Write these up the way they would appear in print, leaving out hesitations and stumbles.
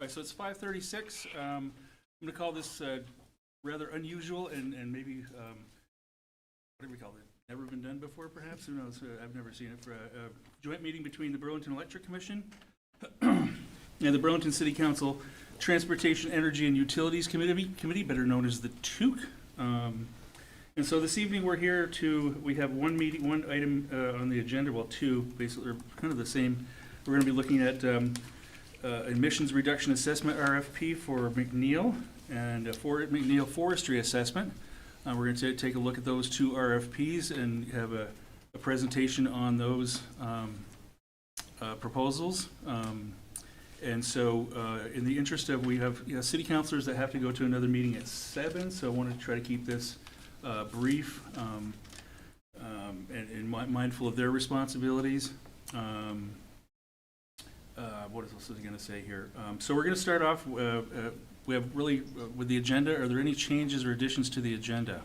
Right, so it's 5:36. I'm going to call this rather unusual and maybe, what do we call it? Never been done before, perhaps? Who knows? I've never seen it. For a joint meeting between the Burlington Electric Commission and the Burlington City Council Transportation, Energy, and Utilities Committee, better known as the TOOC. And so this evening we have one item on the agenda, well, two, basically, kind of the same. We're going to be looking at emissions reduction assessment RFP for McNeil and for McNeil Forestry assessment. We're going to take a look at those two RFPs and have a presentation on those proposals. And so in the interest of, we have city councilors that have to go to another meeting at 7, so I want to try to keep this brief and mindful of their responsibilities. What else was I going to say here? So we're going to start off, we have really, with the agenda. Are there any changes or additions to the agenda?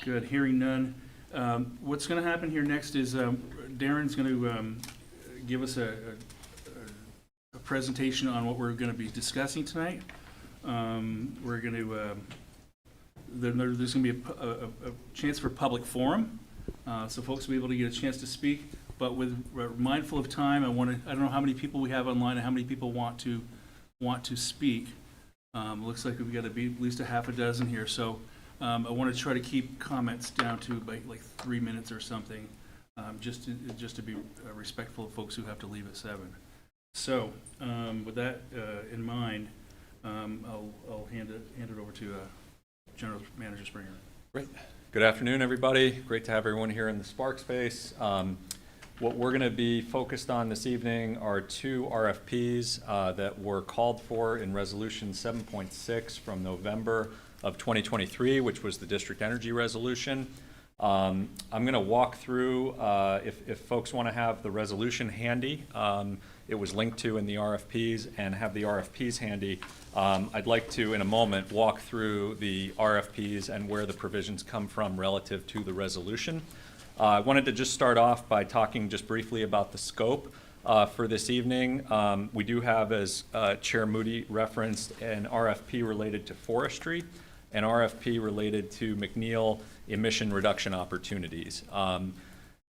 Good, hearing none. What's going to happen here next is Darren's going to give us a presentation on what we're going to be discussing tonight. We're going to, there's going to be a chance for public forum, so folks will be able to get a chance to speak. But we're mindful of time. I don't know how many people we have online and how many people want to speak. Looks like we've got to be at least a half a dozen here. So I want to try to keep comments down to like 3 minutes or something, just to be respectful of folks who have to leave at 7. So with that in mind, I'll hand it over to General Manager Springer. Great. Good afternoon, everybody. Great to have everyone here in the Spark space. What we're going to be focused on this evening are two RFPs that were called for in Resolution 7.6 from November of 2023, which was the District Energy Resolution. I'm going to walk through, if folks want to have the resolution handy, it was linked to in the RFPs, and have the RFPs handy. I'd like to, in a moment, walk through the RFPs and where the provisions come from relative to the resolution. I wanted to just start off by talking just briefly about the scope for this evening. We do have, as Chair Moody referenced, an RFP related to forestry, an RFP related to McNeil emission reduction opportunities.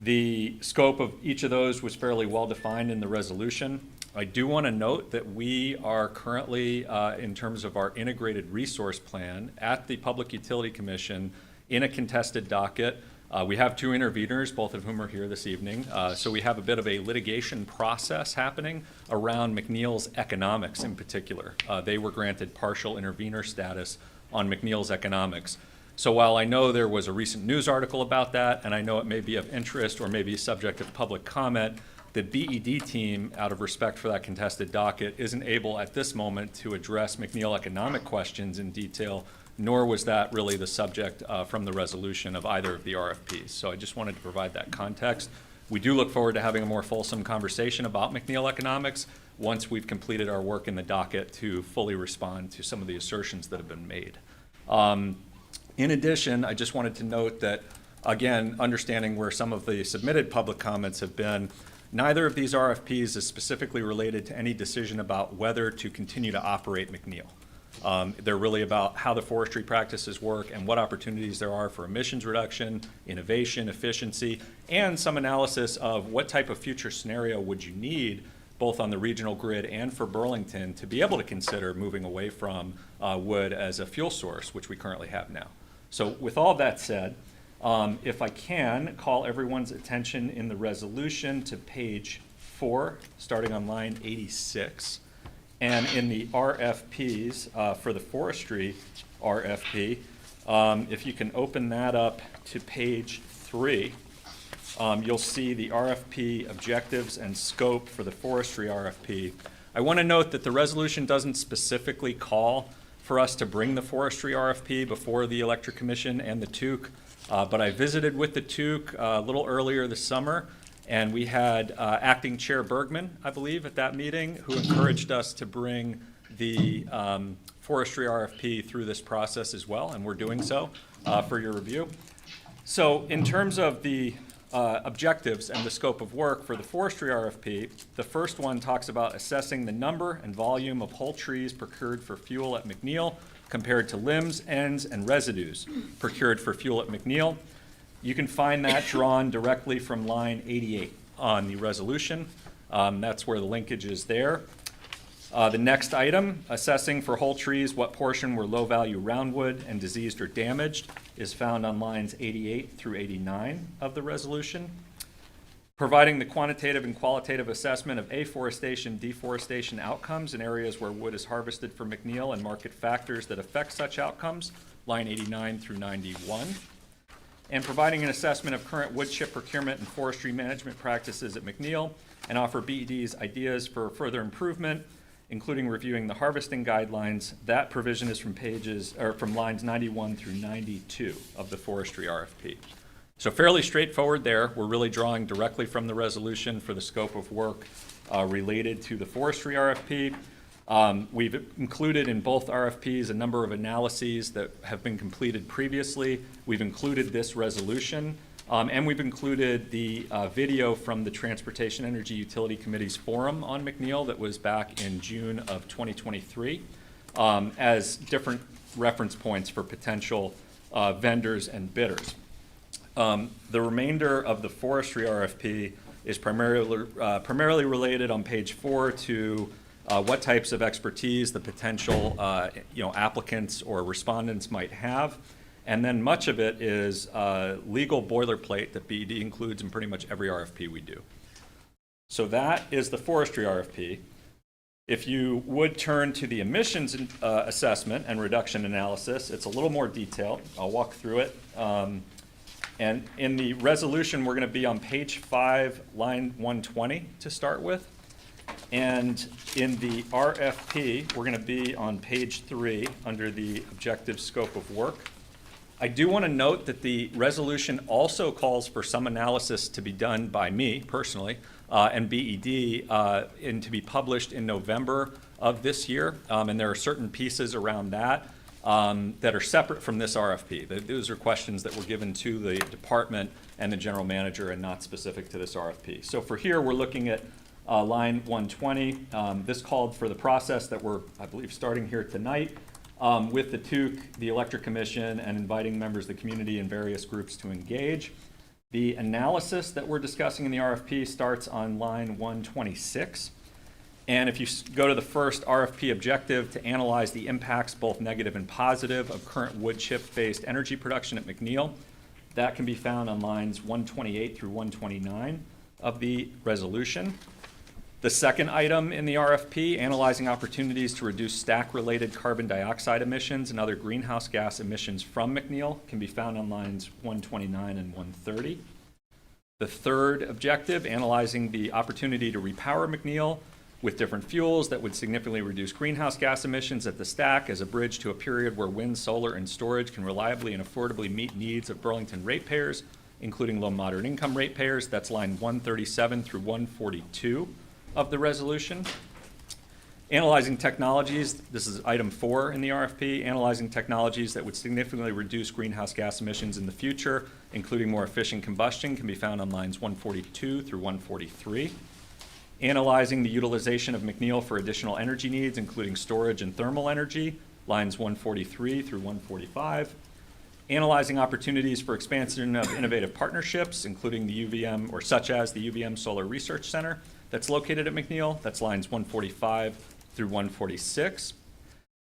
The scope of each of those was fairly well defined in the resolution. I do want to note that we are currently, in terms of our integrated resource plan, at the Public Utility Commission in a contested docket. We have two interveners, both of whom are here this evening. So we have a bit of a litigation process happening around McNeil's economics in particular. They were granted partial intervener status on McNeil's economics. So while I know there was a recent news article about that, and I know it may be of interest or may be subject of public comment, the BED team, out of respect for that contested docket, isn't able at this moment to address McNeil economic questions in detail, nor was that really the subject from the resolution of either of the RFPs. So I just wanted to provide that context. We do look forward to having a more fulsome conversation about McNeil economics once we've completed our work in the docket to fully respond to some of the assertions that have been made. In addition, I just wanted to note that, again, understanding where some of the submitted public comments have been, neither of these RFPs is specifically related to any decision about whether to continue to operate McNeil. They're really about how the forestry practices work and what opportunities there are for emissions reduction, innovation, efficiency, and some analysis of what type of future scenario would you need, both on the regional grid and for Burlington, to be able to consider moving away from wood as a fuel source, which we currently have now. So with all that said, if I can call everyone's attention in the resolution to page 4, starting on line 86. And in the RFPs for the forestry RFP, if you can open that up to page 3, you'll see the RFP objectives and scope for the forestry RFP. I want to note that the resolution doesn't specifically call for us to bring the forestry RFP before the Electric Commission and the TOOC, but I visited with the TOOC a little earlier this summer, and we had Acting Chair Bergman, I believe, at that meeting, who encouraged us to bring the forestry RFP through this process as well, and we're doing so for your review. So in terms of the objectives and the scope of work for the forestry RFP. The first one talks about assessing the number and volume of whole trees procured for fuel at McNeil compared to limbs, ends, and residues procured for fuel at McNeil. You can find that drawn directly from line 88 on the resolution. That's where the linkage is there. The next item, assessing for whole trees what portion were low-value roundwood and diseased or damaged, is found on lines 88 through 89 of the resolution. Providing the quantitative and qualitative assessment of afforestation, deforestation outcomes in areas where wood is harvested for McNeil and market factors that affect such outcomes, line 89 through 91. And providing an assessment of current wood chip procurement and forestry management practices at McNeil, and offer BED's ideas for further improvement, including reviewing the harvesting guidelines. That provision is from lines 91 through 92 of the forestry RFP. So fairly straightforward there. We're really drawing directly from the resolution for the scope of work related to the forestry RFP. We've included in both RFPs a number of analyses that have been completed previously. We've included this resolution, and we've included the video from the Transportation Energy Utility Committee's forum on McNeil that was back in June of 2023 as different reference points for potential vendors and bidders. The remainder of the forestry RFP is primarily related on page 4 to what types of expertise the potential applicants or respondents might have. And then much of it is legal boilerplate that BED includes in pretty much every RFP we do. So that is the forestry RFP. If you would turn to the emissions assessment and reduction analysis, it's a little more detailed. I'll walk through it. And in the resolution, we're going to be on page 5, line 120 to start with. And in the RFP, we're going to be on page 3 under the objective scope of work. I do want to note that the resolution also calls for some analysis to be done by me personally and BED and to be published in November of this year. And there are certain pieces around that that are separate from this RFP. Those are questions that were given to the department and the general manager and not specific to this RFP. So for here, we're looking at line 120. This called for the process that we're, I believe, starting here tonight with the TUC, the Electric Commission, and inviting members of the community and various groups to engage. The analysis that we're discussing in the RFP starts on line 126. And if you go to the first RFP objective to analyze the impacts, both negative and positive, of current wood chip-based energy production at McNeil, that can be found on lines 128 through 129 of the resolution. The second item in the RFP, analyzing opportunities to reduce stack-related carbon dioxide emissions and other greenhouse gas emissions from McNeil, can be found on lines 129 and 130. The third objective, analyzing the opportunity to repower McNeil with different fuels that would significantly reduce greenhouse gas emissions at the stack as a bridge to a period where wind, solar, and storage can reliably and affordably meet needs of Burlington ratepayers, including low moderate income ratepayers. That's line 137 through 142 of the resolution. Analyzing technologies, this is item 4 in the RFP, analyzing technologies that would significantly reduce greenhouse gas emissions in the future, including more efficient combustion, can be found on lines 142 through 143. Analyzing the utilization of McNeil for additional energy needs, including storage and thermal energy, lines 143 through 145. Analyzing opportunities for expansion of innovative partnerships, including the UVM, or such as the UVM Solar Research Center that's located at McNeil. That's lines 145 through 146.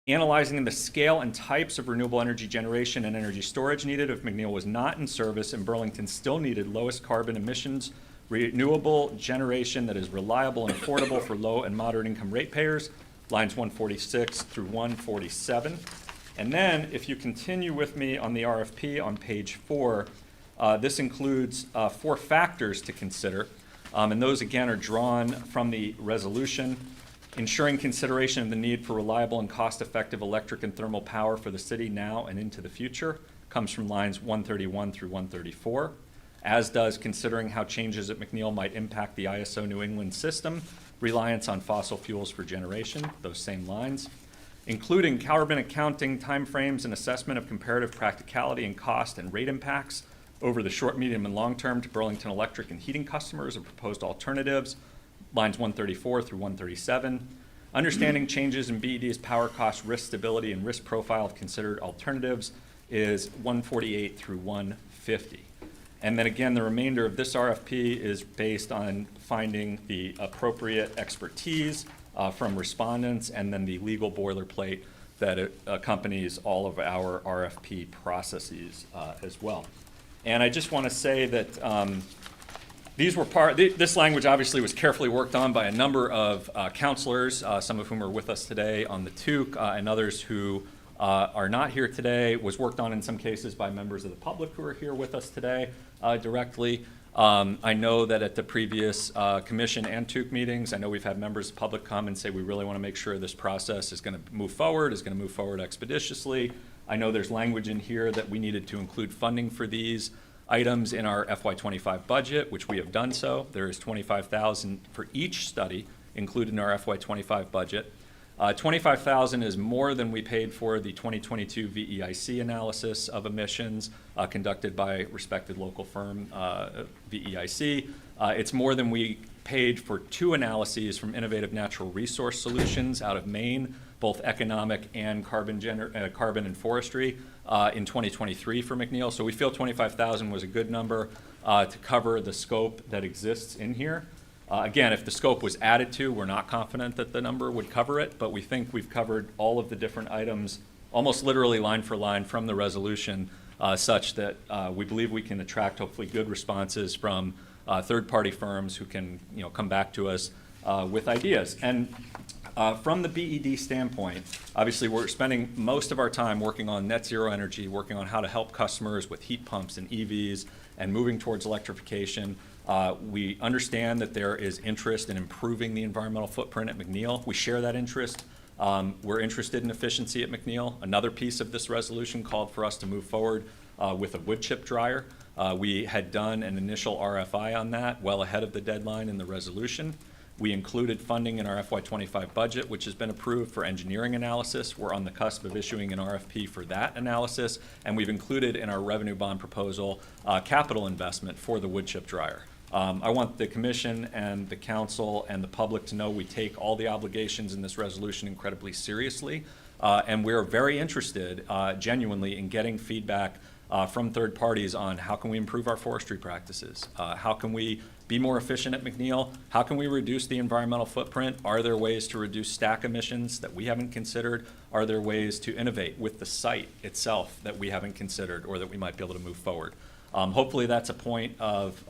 Analyzing the scale and types of renewable energy generation and energy storage needed if McNeil was not in service and Burlington still needed lowest carbon emissions renewable generation that is reliable and affordable for low and moderate income ratepayers, lines 146 through 147. And then if you continue with me on the RFP on page 4, this includes 4 factors to consider. And those again are drawn from the resolution. Ensuring consideration of the need for reliable and cost-effective electric and thermal power for the city now and into the future comes from lines 131 through 134. As does considering how changes at McNeil might impact the ISO New England system, reliance on fossil fuels for generation, those same lines, including carbon accounting timeframes and assessment of comparative practicality and cost and rate impacts, over the short, medium, and long term to Burlington Electric and heating customers of proposed alternatives, lines 134 through 137. Understanding changes in BED's power cost, risk stability, and risk profile of considered alternatives is 148 through 150. And then again, the remainder of this RFP is based on finding the appropriate expertise from respondents and then the legal boilerplate that accompanies all of our RFP processes as well. And I just want to say that these were this language obviously was carefully worked on by a number of counselors, some of whom are with us today on the TOOC, and others who are not here today. Was worked on in some cases by members of the public who are here with us today directly. I know that at the previous commission and TOOC meetings, I know we've had members of the public come and say we really want to make sure this process is going to move forward expeditiously. I know there's language in here that we needed to include funding for these items in our FY25 budget, which we have done so. There is $25,000 for each study included in our FY25 budget. $25,000 is more than we paid for the 2022 VEIC analysis of emissions conducted by respected local firm VEIC. It's more than we paid for 2 analyses from Innovative Natural Resource Solutions out of Maine, both economic and carbon and forestry in 2023 for McNeil. So we feel $25,000 was a good number to cover the scope that exists in here. Again, if the scope was added to, we're not confident that the number would cover it, but we think we've covered all of the different items, almost literally line for line from the resolution, such that we believe we can attract hopefully good responses from third-party firms who can come back to us with ideas. And from the BED standpoint, obviously we're spending most of our time working on net zero energy, working on how to help customers with heat pumps and EVs and moving towards electrification. We understand that there is interest in improving the environmental footprint at McNeil. We share that interest. We're interested in efficiency at McNeil. Another piece of this resolution called for us to move forward with a wood chip dryer. We had done an initial RFI on that well ahead of the deadline in the resolution. We included funding in our FY25 budget, which has been approved for engineering analysis. We're on the cusp of issuing an RFP for that analysis, and we've included in our revenue bond proposal capital investment for the wood chip dryer. I want the commission and the council and the public to know we take all the obligations in this resolution incredibly seriously, and we're very interested genuinely in getting feedback from third parties on how can we improve our forestry practices, how can we be more efficient at McNeil, how can we reduce the environmental footprint, are there ways to reduce stack emissions that we haven't considered, are there ways to innovate with the site itself that we haven't considered or that we might be able to move forward. Hopefully that's a point of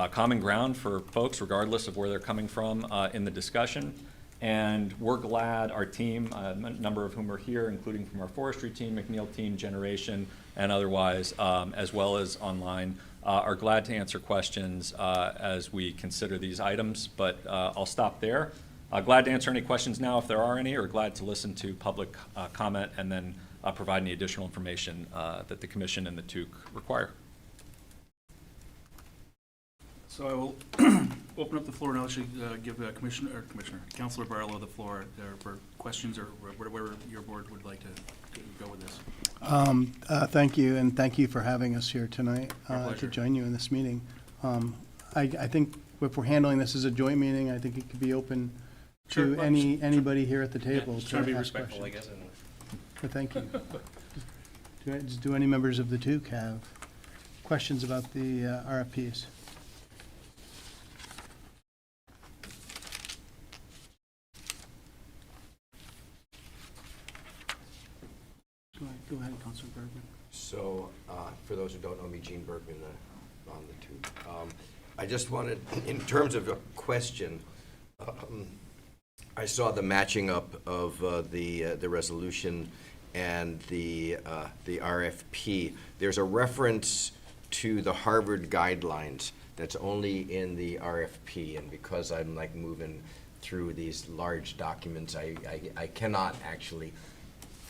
common ground for folks regardless of where they're coming from in the discussion. And we're glad our team, a number of whom are here, including from our forestry team, McNeil team, generation, and otherwise, as well as online, are glad to answer questions as we consider these items. But I'll stop there. Glad to answer any questions now if there are any, or glad to listen to public comment and then provide any additional information that the commission and the TOOC require. So I will open up the floor now. Should give Councilor Barlow the floor for questions or whatever your board would like to go with this. Thank you, and thank you for having us here tonight to join you in this meeting. I think if we're handling this as a joint meeting, I think it could be open to anybody here at the table to be ask respectful, questions. I guess. But thank you. Do any members of the TOOC have questions about the RFPs? Go ahead, Councilor Bergman. So, for those who don't know me, Gene Bergman on the TOOC. I just wanted, in terms of a question, I saw the matching up of the resolution and the RFP. There's a reference to the Harvard guidelines that's only in the RFP, and because I'm like moving through these large documents, I cannot actually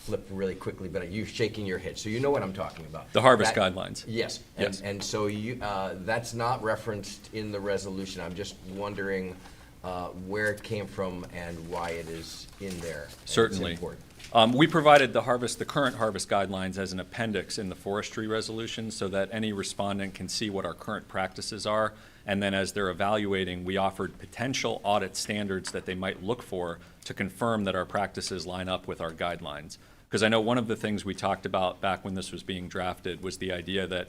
flip really quickly, but you're shaking your head, so you know what I'm talking about. The Harvest guidelines. Yes, and so you, that's not referenced in the resolution. I'm just wondering where it came from and why it is in there. And it's Certainly. important. We provided the current harvest guidelines as an appendix in the forestry resolution so that any respondent can see what our current practices are. And then as they're evaluating, we offered potential audit standards that they might look for to confirm that our practices line up with our guidelines. Because I know one of the things we talked about back when this was being drafted was the idea that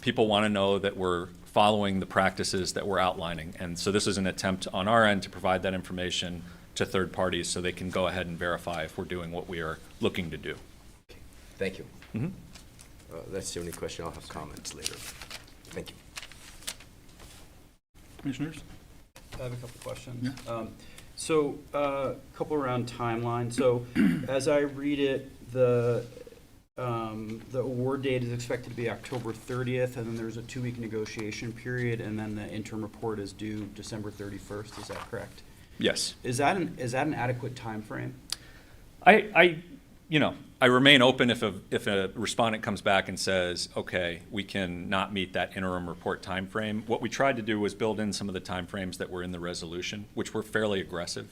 people want to know that we're following the practices that we're outlining. And so this is an attempt on our end to provide that information to third parties so they can go ahead and verify if we're doing what we are looking to do. Thank you. Mhm. That's the only question. I'll have comments later. Thank you. Commissioners? I have a couple questions. Yeah. So, a couple around timeline. So, as I read it, the award date is expected to be October 30th, and then there's a 2-week negotiation period, and then the interim report is due December 31st. Is that correct? Yes. Is that an adequate time frame? I remain open if a respondent comes back and says, okay, we can not meet that interim report timeframe. What we tried to do was build in some of the timeframes that were in the resolution, which were fairly aggressive.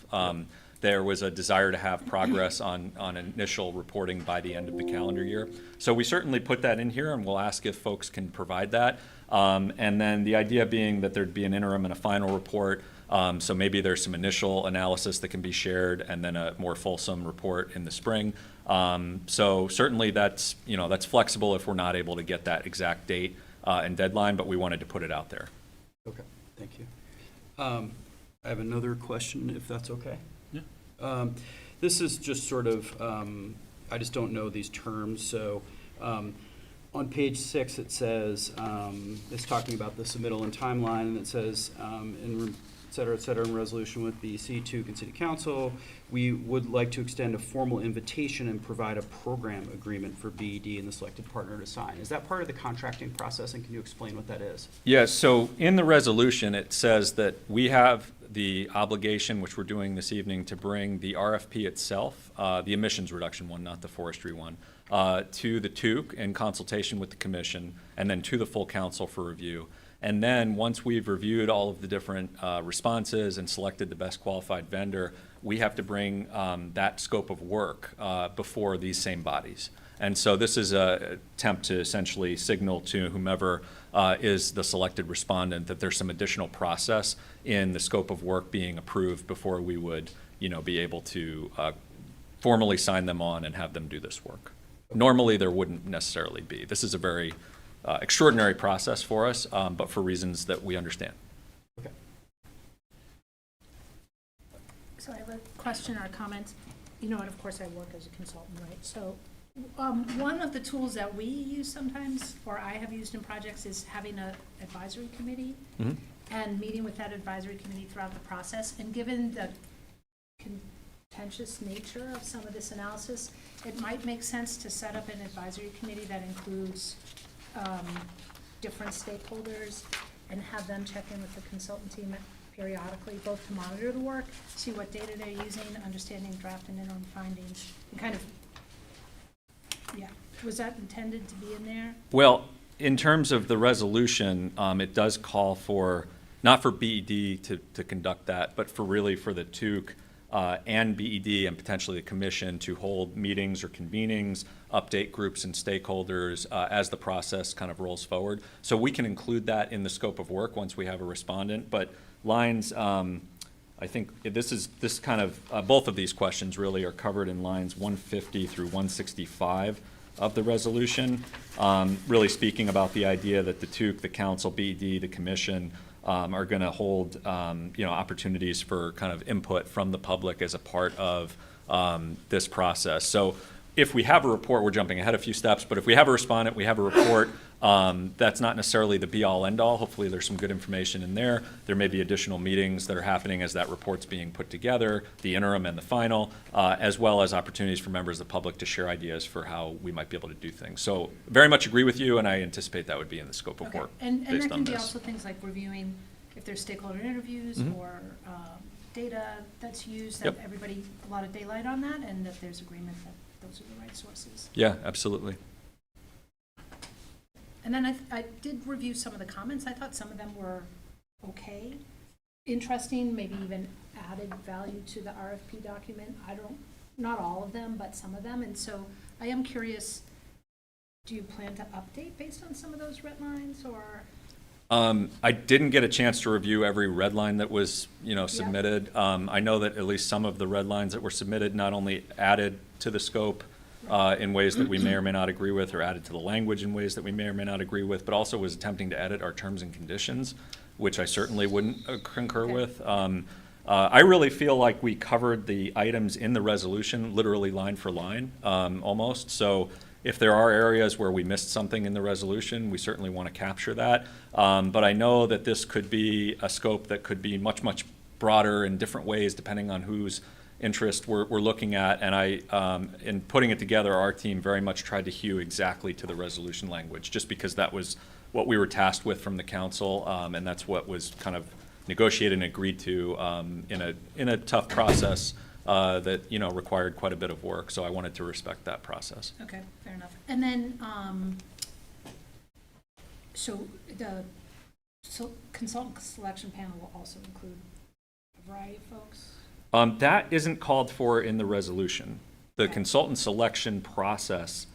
There was a desire to have progress on initial reporting by the end of the calendar year. So we certainly put that in here, and we'll ask if folks can provide that. And then the idea being that there'd be an interim and a final report. So maybe there's some initial analysis that can be shared and then a more fulsome report in the spring. So certainly that's flexible if we're not able to get that exact date and deadline, but we wanted to put it out there. Okay, thank you. I have another question, if that's okay. Yeah. This is just sort of, I just don't know these terms, so on page 6 it says, it's talking about the submittal and timeline, and it says, et cetera, in resolution with the C2 and City Council, we would like to extend a formal invitation and provide a program agreement for BED and the selected partner to sign. Is that part of the contracting process, and can you explain what that is? Yes, so in the resolution, it says that we have the obligation, which we're doing this evening, to bring the RFP itself, the emissions reduction one, not the forestry one, to the TUC in consultation with the commission, and then to the full council for review. And then once we've reviewed all of the different responses and selected the best qualified vendor, we have to bring that scope of work before these same bodies. And so this is an attempt to essentially signal to whomever is the selected respondent that there's some additional process in the scope of work being approved before we would, be able to formally sign them on and have them do this work. Normally, there wouldn't necessarily be. This is a very extraordinary process for us, but for reasons that we understand. Okay. So I have a question or a comment. And of course I work as a consultant, right? So one of the tools that we use sometimes, or I have used in projects, is having an advisory committee and meeting with that advisory committee throughout the process. And given the contentious nature of some of this analysis, it might make sense to set up an advisory committee that includes different stakeholders and have them check in with the consultant team periodically, both to monitor the work, see what data they're using, understanding draft and interim findings, and kind of, was that intended to be in there? Well, in terms of the resolution, it does call for, not for BED to conduct that, but for the TUC and BED and potentially the commission to hold meetings or convenings, update groups and stakeholders as the process kind of rolls forward. So we can include that in the scope of work once we have a respondent, but lines, I think this kind of, both of these questions really are covered in lines 150 through 165 of the resolution, really speaking about the idea that the TUC, the council, BED, the commission are going to hold opportunities for kind of input from the public as a part of this process. So if we have a report, we're jumping ahead a few steps, but if we have a respondent, we have a report, that's not necessarily the be-all, end-all. Hopefully there's some good information in there. There may be additional meetings that are happening as that report's being put together, the interim and the final, as well as opportunities for members of the public to share ideas for how we might be able to do things. So very much agree with you, and I anticipate that would be in the scope of work And based that on can be this. also things like reviewing if there's stakeholder interviews or data that's used, that Yep. everybody, a lot of daylight on that, and that there's agreement that those are the right sources. Yeah, absolutely. And then I did review some of the comments. I thought some of them were okay. interesting, maybe even added value to the RFP document. Not all of them, but some of them. And so I am curious, do you plan to update based on some of those red lines, or? I didn't get a chance to review every red line that was, submitted. I know that at least some of the red lines that were submitted not only added to the scope in ways that we may or may not agree with, or added to the language in ways that we may or may not agree with, but also was attempting to edit our terms and conditions, which I certainly wouldn't concur Okay. with. I really feel like we covered the items in the resolution literally line for line, almost. So if there are areas where we missed something in the resolution, we certainly want to capture that. But I know that this could be a scope that could be much, much broader in different ways depending on whose interest we're looking at. And in putting it together, our team very much tried to hew exactly to the resolution language, just because that was what we were tasked with from the council, and that's what was kind of negotiated and agreed to in a tough process that required quite a bit of work. So I wanted to respect that process. Okay, fair enough. And then, so the consultant selection panel will also include a variety of folks? That isn't called for in the resolution. The Okay. consultant selection process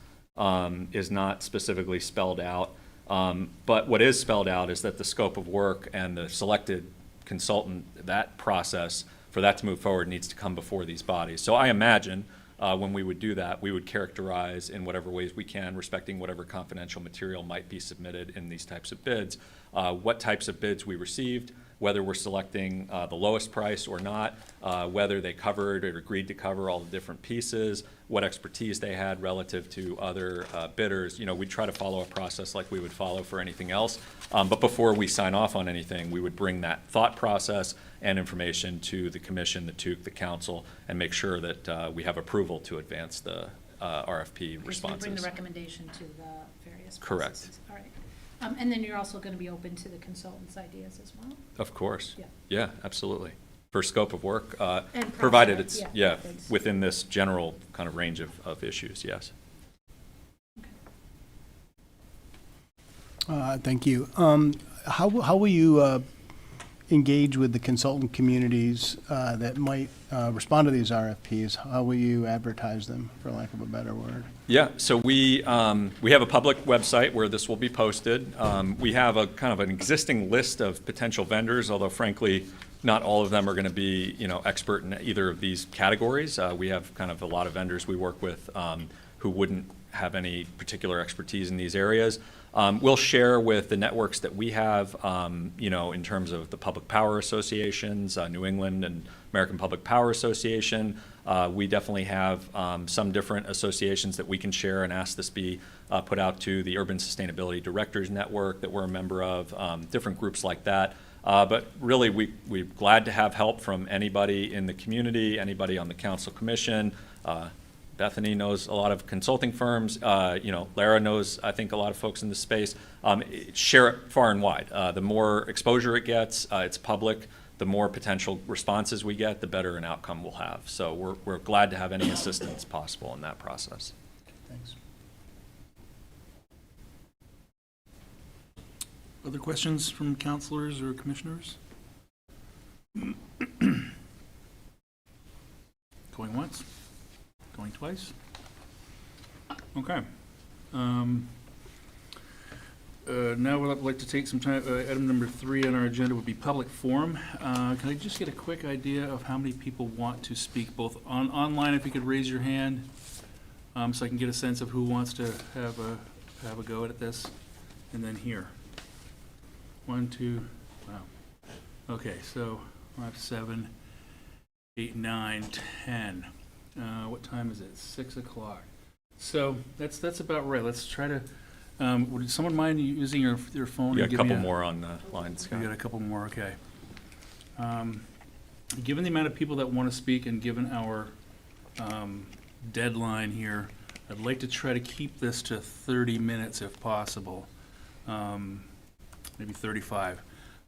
is not specifically spelled out. But what is spelled out is that the scope of work and the selected consultant, that process, for that to move forward, needs to come before these bodies. So I imagine when we would do that, we would characterize in whatever ways we can, respecting whatever confidential material might be submitted in these types of bids, what types of bids we received, whether we're selecting the lowest price or not, whether they covered or agreed to cover all the different pieces, what expertise they had relative to other bidders. We try to follow a process like we would follow for anything else. But before we sign off on anything, we would bring that thought process and information to the commission, the TUC, the council, and make sure that we have approval to advance the RFP Okay, responses. so you bring the recommendation to the various Correct. processes. All right. And then you're also going to be open to the consultants' ideas as well? Of course. Yeah. Yeah, absolutely. For scope of work, And provided process, it's, yeah, yeah, thanks. within this general kind of range of issues, yes. Thank you. How will you engage with the consultant communities that might respond to these RFPs? How will you advertise them, for lack of a better word? Yeah, so we have a public website where this will be posted. We have a kind of an existing list of potential vendors, although frankly, not all of them are going to be, expert in either of these categories. We have kind of a lot of vendors we work with who wouldn't have any particular expertise in these areas. We'll share with the networks that we have, in terms of the public power associations, New England and American Public Power Association. We definitely have some different associations that we can share and ask this be put out to the Urban Sustainability Directors Network that we're a member of, different groups like that. But really, we're glad to have help from anybody in the community, anybody on the council commission. Bethany knows a lot of consulting firms. Lara knows, I think, a lot of folks in this space. Share it far and wide. The more exposure it gets, it's public, the more potential responses we get, the better an outcome we'll have. So we're glad to have any assistance possible in that process. Thanks. Other questions from councilors or commissioners? Going once? Going twice? Okay. Now we'd like to take some time, item number 3 on our agenda would be public forum. Can I just get a quick idea of how many people want to speak, both online, if you could raise your hand, so I can get a sense of who wants to have a go at this, and then here. 1, 2, wow. Okay, so 5, 7, 8, 9, 10. What time is it? 6 o'clock. So that's about right. Let's try to, would someone mind using your phone? You and got a give me couple more on the line, Scott. We got a couple more, okay. Given the amount of people that want to speak and given our deadline here, I'd like to try to keep this to 30 minutes if possible, maybe 35,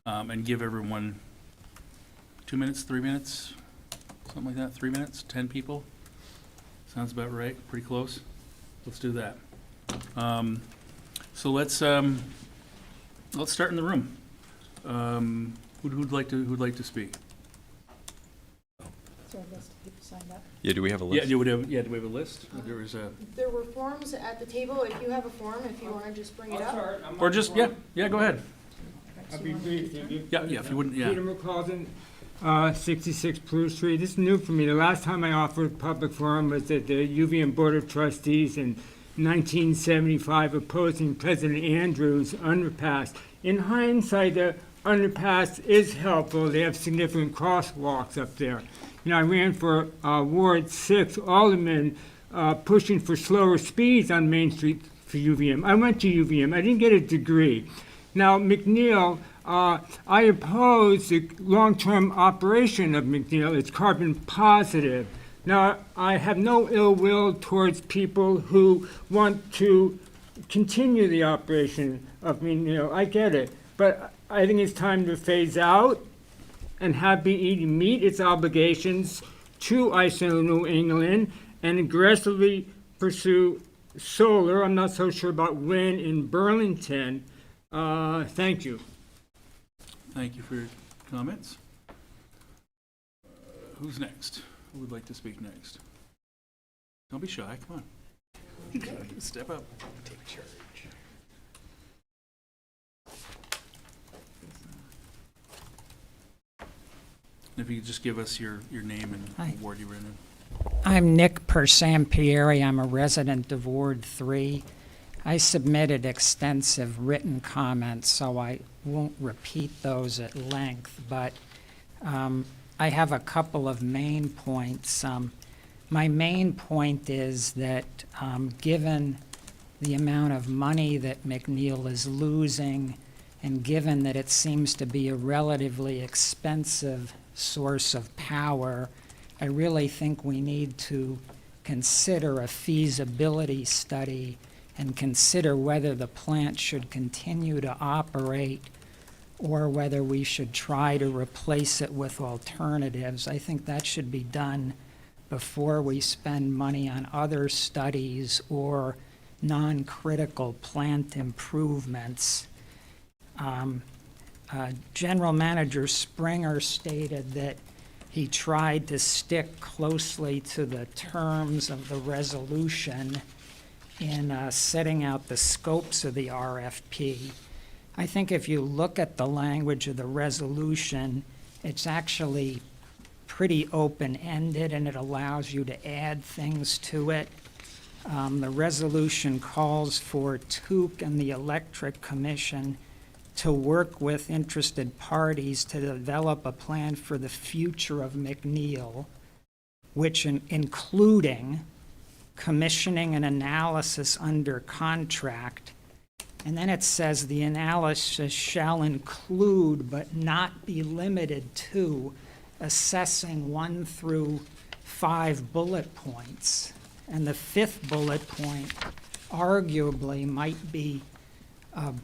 and give everyone 2 minutes, 3 minutes, something like that, 3 minutes, 10 people? Sounds about right, pretty close. Let's do that. So let's start in the room. Who'd like to speak? Is there a list of people signed up? Yeah, do we have a Yeah, list? do we have a list? There was a, There were forms at the table. If you have a form, if you want to just bring it up. or just, yeah, go ahead. So I'll you be wanna brief. take Thank turn? you. Yeah, if you wouldn't, yeah. Peter McCausland, 66 Forestry. This is new for me. The last time I offered public forum was at the UVM Board of Trustees in 1975, opposing President Andrews' underpass. In hindsight, the underpass is helpful. They have significant crosswalks up there. You know, I ran for Ward 6 Alderman, pushing for slower speeds on Main Street for UVM. I went to UVM. I didn't get a degree. Now, McNeil, I oppose the long-term operation of McNeil. It's carbon positive. Now, I have no ill will towards people who want to continue the operation of McNeil. I get it. But I think it's time to phase out and have BE meet its obligations to ISO New England and aggressively pursue solar. I'm not so sure about wind in Burlington. Thank you. Thank you for your comments. Who's next? Who would like to speak next? Don't be shy, come on. Step up. Take charge. And if you could just give us your name and Hi. ward you were in. I'm Nick Persampieri. I'm a resident of Ward 3. I submitted extensive written comments, so I won't repeat those at length, but I have a couple of main points. My main point is that given the amount of money that McNeil is losing, and given that it seems to be a relatively expensive source of power, I really think we need to consider a feasibility study and consider whether the plant should continue to operate or whether we should try to replace it with alternatives. I think that should be done before we spend money on other studies or non-critical plant improvements. General Manager Springer stated that he tried to stick closely to the terms of the resolution in setting out the scopes of the RFP. I think if you look at the language of the resolution, it's actually pretty open-ended and it allows you to add things to it. The resolution calls for TUC and the Electric Commission to work with interested parties to develop a plan for the future of McNeil, which including commissioning an analysis under contract. And then it says the analysis shall include but not be limited to assessing 1 through 5 bullet points. And the 5th bullet point arguably might be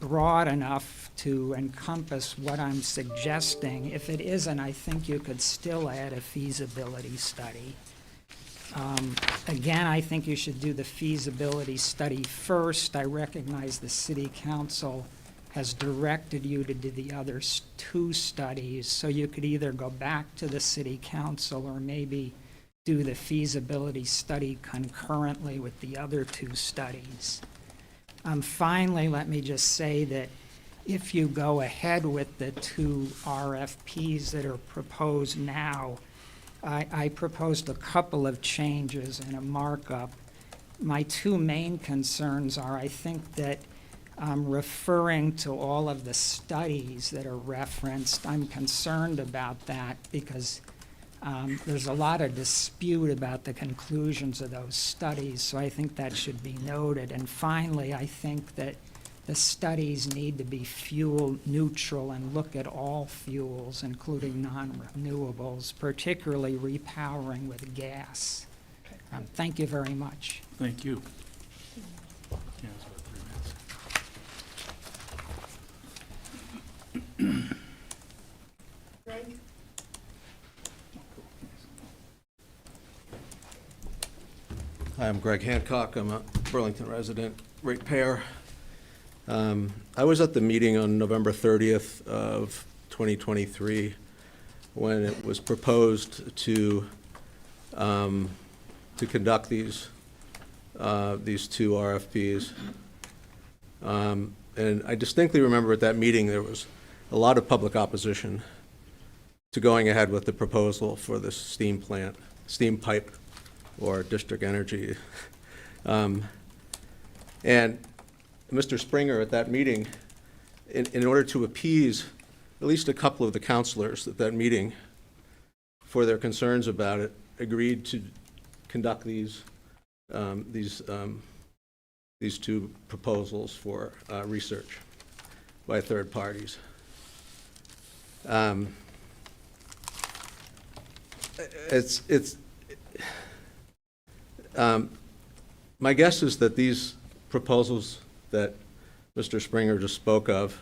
broad enough to encompass what I'm suggesting. If it isn't, I think you could still add a feasibility study. Again, I think you should do the feasibility study first. I recognize the City Council has directed you to do the other 2 studies, so you could either go back to the City Council or maybe do the feasibility study concurrently with the other 2 studies. Finally, let me just say that if you go ahead with the 2 RFPs that are proposed now, I proposed a couple of changes and a markup. My 2 main concerns are, I think that referring to all of the studies that are referenced, I'm concerned about that because there's a lot of dispute about the conclusions of those studies, so I think that should be noted. And finally, I think that the studies need to be fuel neutral and look at all fuels, including non-renewables, particularly repowering with gas. Thank you very much. Thank you. Yeah, it's about 3 minutes. Greg? Hi, I'm Greg Hancock. I'm a Burlington resident, ratepayer. I was at the meeting on November 30th of 2023, when it was proposed to conduct these two RFPs. And I distinctly remember at that meeting, there was a lot of public opposition to going ahead with the proposal for the steam plant, steam pipe, or district energy. And Mr. Springer at that meeting, in order to appease at least a couple of the counselors at that meeting for their concerns about it, agreed to conduct these two proposals for research by third parties. My guess is that these proposals that Mr. Springer just spoke of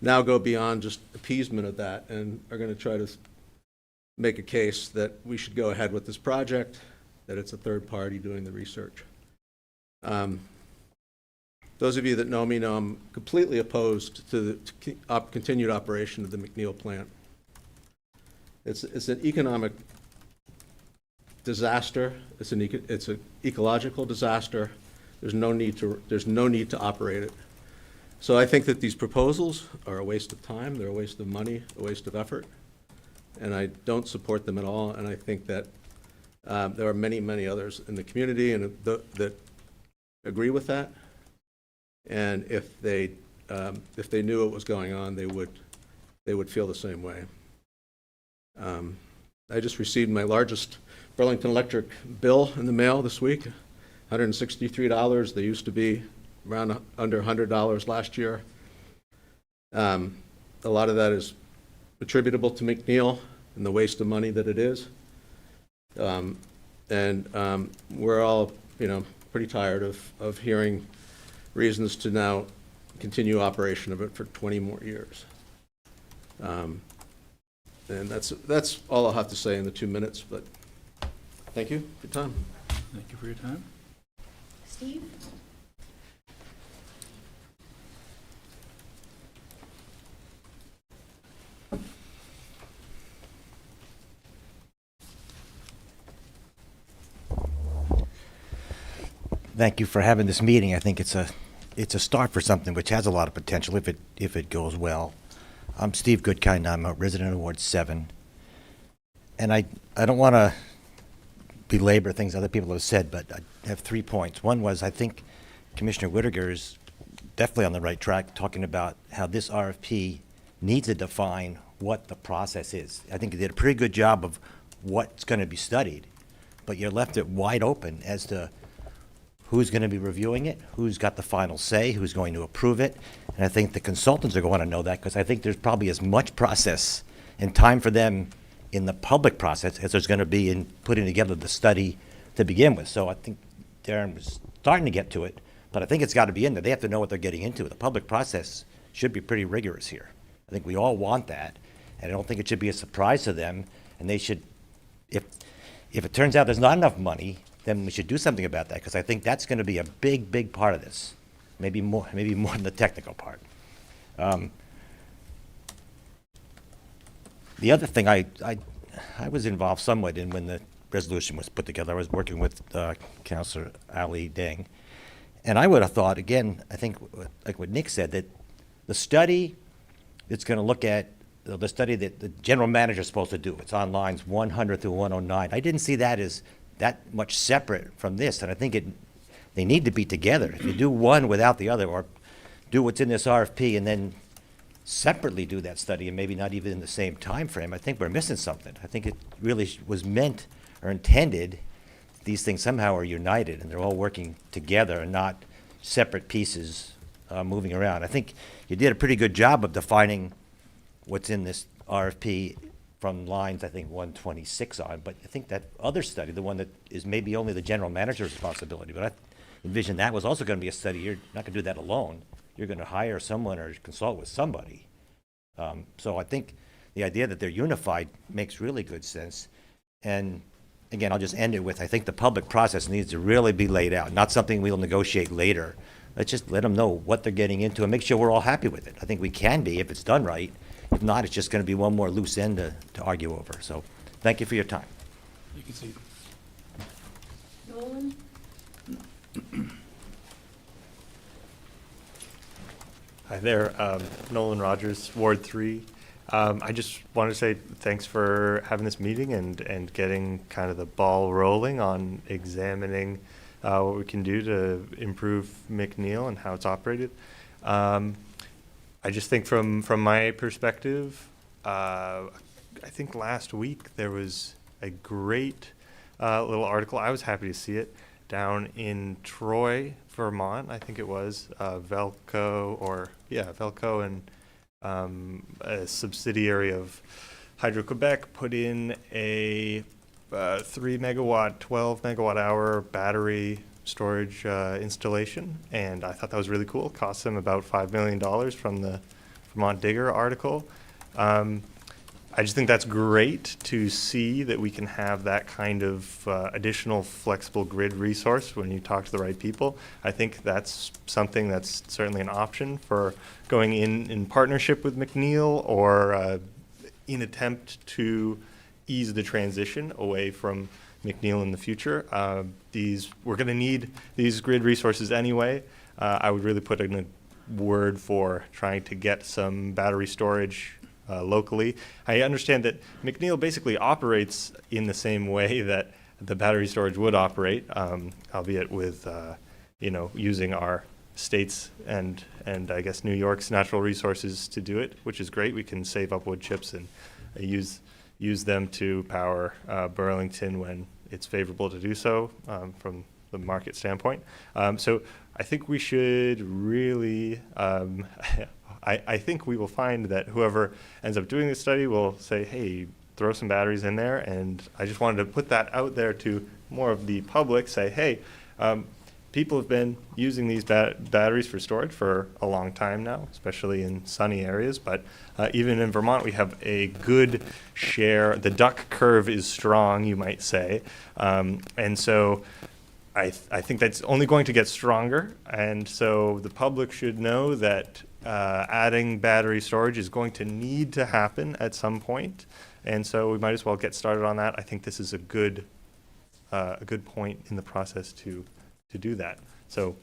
now go beyond just appeasement of that and are going to try to make a case that we should go ahead with this project, that it's a third party doing the research. Those of you that know me know I'm completely opposed to the continued operation of the McNeil plant. It's an economic disaster. It's an ecological disaster. There's no need to operate it. So I think that these proposals are a waste of time. They're a waste of money, a waste of effort, and I don't support them at all. And I think that there are many, many others in the community and that agree with that. And if they knew what was going on, they would feel the same way. I just received my largest Burlington Electric bill in the mail this week, $163. They used to be around under $100 last year. A lot of that is attributable to McNeil and the waste of money that it is. We're all, pretty tired of hearing reasons to now continue operation of it for 20 more years. And that's all I'll have to say in the 2 minutes, but thank you for your time. Thank you for your time. Steve? Thank you for having this meeting. I think it's a start for something which has a lot of potential if it goes well. I'm Steve Goodkind. I'm a resident of Ward 7. And I don't want to belabor things other people have said, but I have 3 points. One was, I think Commissioner Whittaker is definitely on the right track talking about how this RFP needs to define what the process is. I think he did a pretty good job of what's going to be studied, but you left it wide open as to who's going to be reviewing it, who's got the final say, who's going to approve it. And I think the consultants are going to know that, because I think there's probably as much process and time for them in the public process as there's going to be in putting together the study to begin with. So I think Darren was starting to get to it, but I think it's got to be in there. They have to know what they're getting into. The public process should be pretty rigorous here. I think we all want that, and I don't think it should be a surprise to them. And they should, if it turns out there's not enough money, then we should do something about that, because I think that's going to be a big, big part of this. Maybe more than the technical part. The other thing, I was involved somewhat in when the resolution was put together. I was working with Councilor Ali Deng, and I would have thought, again, I think like what Nick said, that the study that's going to look at the study that the general manager is supposed to do. It's on lines 100 through 109. I didn't see that as that much separate from this, and I think they need to be together. If you do one without the other, or do what's in this RFP and then separately do that study, and maybe not even in the same time frame, I think we're missing something. I think it really was meant or intended, these things somehow are united and they're all working together and not separate pieces moving around. I think you did a pretty good job of defining what's in this RFP from lines, I think, 126 on, but I think that other study, the one that is maybe only the general manager's responsibility, but I envision that was also going to be a study. You're not going to do that alone. You're going to hire someone or consult with somebody. So I think the idea that they're unified makes really good sense. And again, I'll just end it with, I think the public process needs to really be laid out, not something we'll negotiate later. Let's just let them know what they're getting into and make sure we're all happy with it. I think we can be if it's done right. If not, it's just going to be one more loose end to argue over. So thank you for your time. You can see. Nolan? Hi there, Nolan Rogers, Ward 3. I just wanted to say thanks for having this meeting and getting kind of the ball rolling on examining what we can do to improve McNeil and how it's operated. I just think from my perspective, I think last week there was a great little article. I was happy to see it down in Troy, Vermont. I think it was Velco and a subsidiary of Hydro-Quebec put in a 3 megawatt, 12 megawatt hour battery storage installation, and I thought that was really cool. It cost them about $5 million from the Vermont Digger article. I just think that's great to see that we can have that kind of additional flexible grid resource when you talk to the right people. I think that's something that's certainly an option for going in partnership with McNeil or in attempt to ease the transition away from McNeil in the future. We're going to need these grid resources anyway. I would really put in a word for trying to get some battery storage locally. I understand that McNeil basically operates in the same way that the battery storage would operate, albeit with using our states and I guess New York's natural resources to do it, which is great. We can save up wood chips and use them to power Burlington when it's favorable to do so from the market standpoint. So I think we should really I think we will find that whoever ends up doing this study will say, hey, throw some batteries in there. And I just wanted to put that out there to more of the public, say, hey, people have been using these batteries for storage for a long time now, especially in sunny areas. But even in Vermont, we have a good share. The duck curve is strong, you might say. And so I think that's only going to get stronger. And so the public should know that adding battery storage is going to need to happen at some point, and so we might as well get started on that. I think this is a good point in the process to do that. So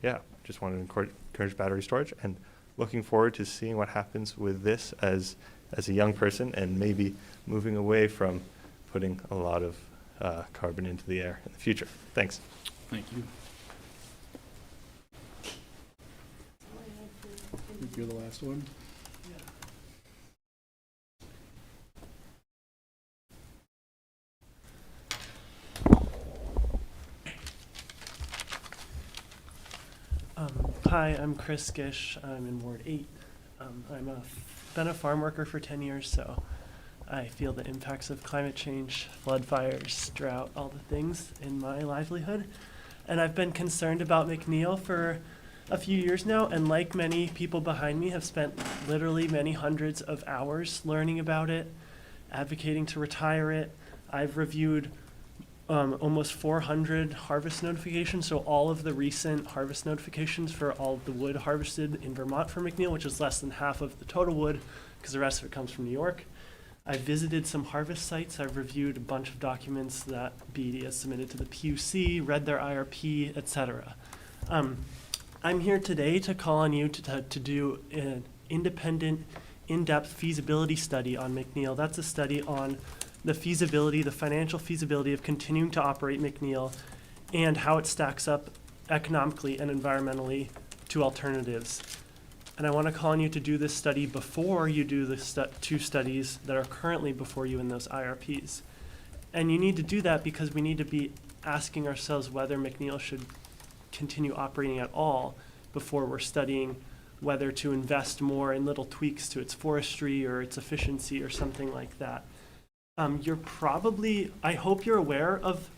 yeah, just wanted to encourage battery storage, and looking forward to seeing what happens with this as a young person, and maybe moving away from putting a lot of carbon into the air in the future. Thanks. Thank you. I think you're the last one. Hi, I'm Chris Gish. I'm in Ward 8. Been a farm worker for 10 years, so I feel the impacts of climate change, flood fires, drought, all the things in my livelihood. And I've been concerned about McNeil for a few years now, and like many people behind me, have spent literally many hundreds of hours learning about it, advocating to retire it. I've reviewed almost 400 harvest notifications, so all of the recent harvest notifications for all of the wood harvested in Vermont for McNeil, which is less than half of the total wood, because the rest of it comes from New York. I've visited some harvest sites. I've reviewed a bunch of documents that BD has submitted to the PUC, read their IRP, etc. I'm here today to call on you to do an independent, in-depth feasibility study on McNeil. That's a study on the feasibility, the financial feasibility of continuing to operate McNeil and how it stacks up economically and environmentally to alternatives. And I want to call on you to do this study before you do the two studies that are currently before you in those IRPs. And you need to do that because we need to be asking ourselves whether McNeil should continue operating at all before we're studying whether to invest more in little tweaks to its forestry or its efficiency or something like that. I hope you're aware of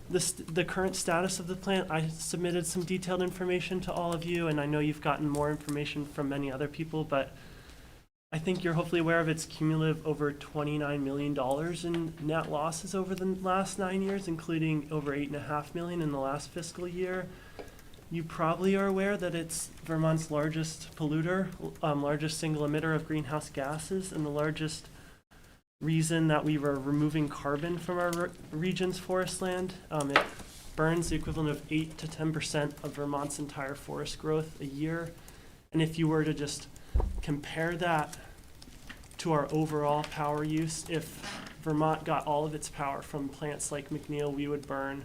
the current status of the plant. I submitted some detailed information to all of you, and I know you've gotten more information from many other people, but I think you're hopefully aware of its cumulative over $29 million in net losses over the last 9 years, including over $8.5 million in the last fiscal year. you probably are aware that it's Vermont's largest polluter, largest single emitter of greenhouse gases, and the largest reason that we were removing carbon from our region's forest land. It burns the equivalent of 8 to 10% of Vermont's entire forest growth a year. And if you were to just compare that to our overall power use, if Vermont got all of its power from plants like McNeil, we would burn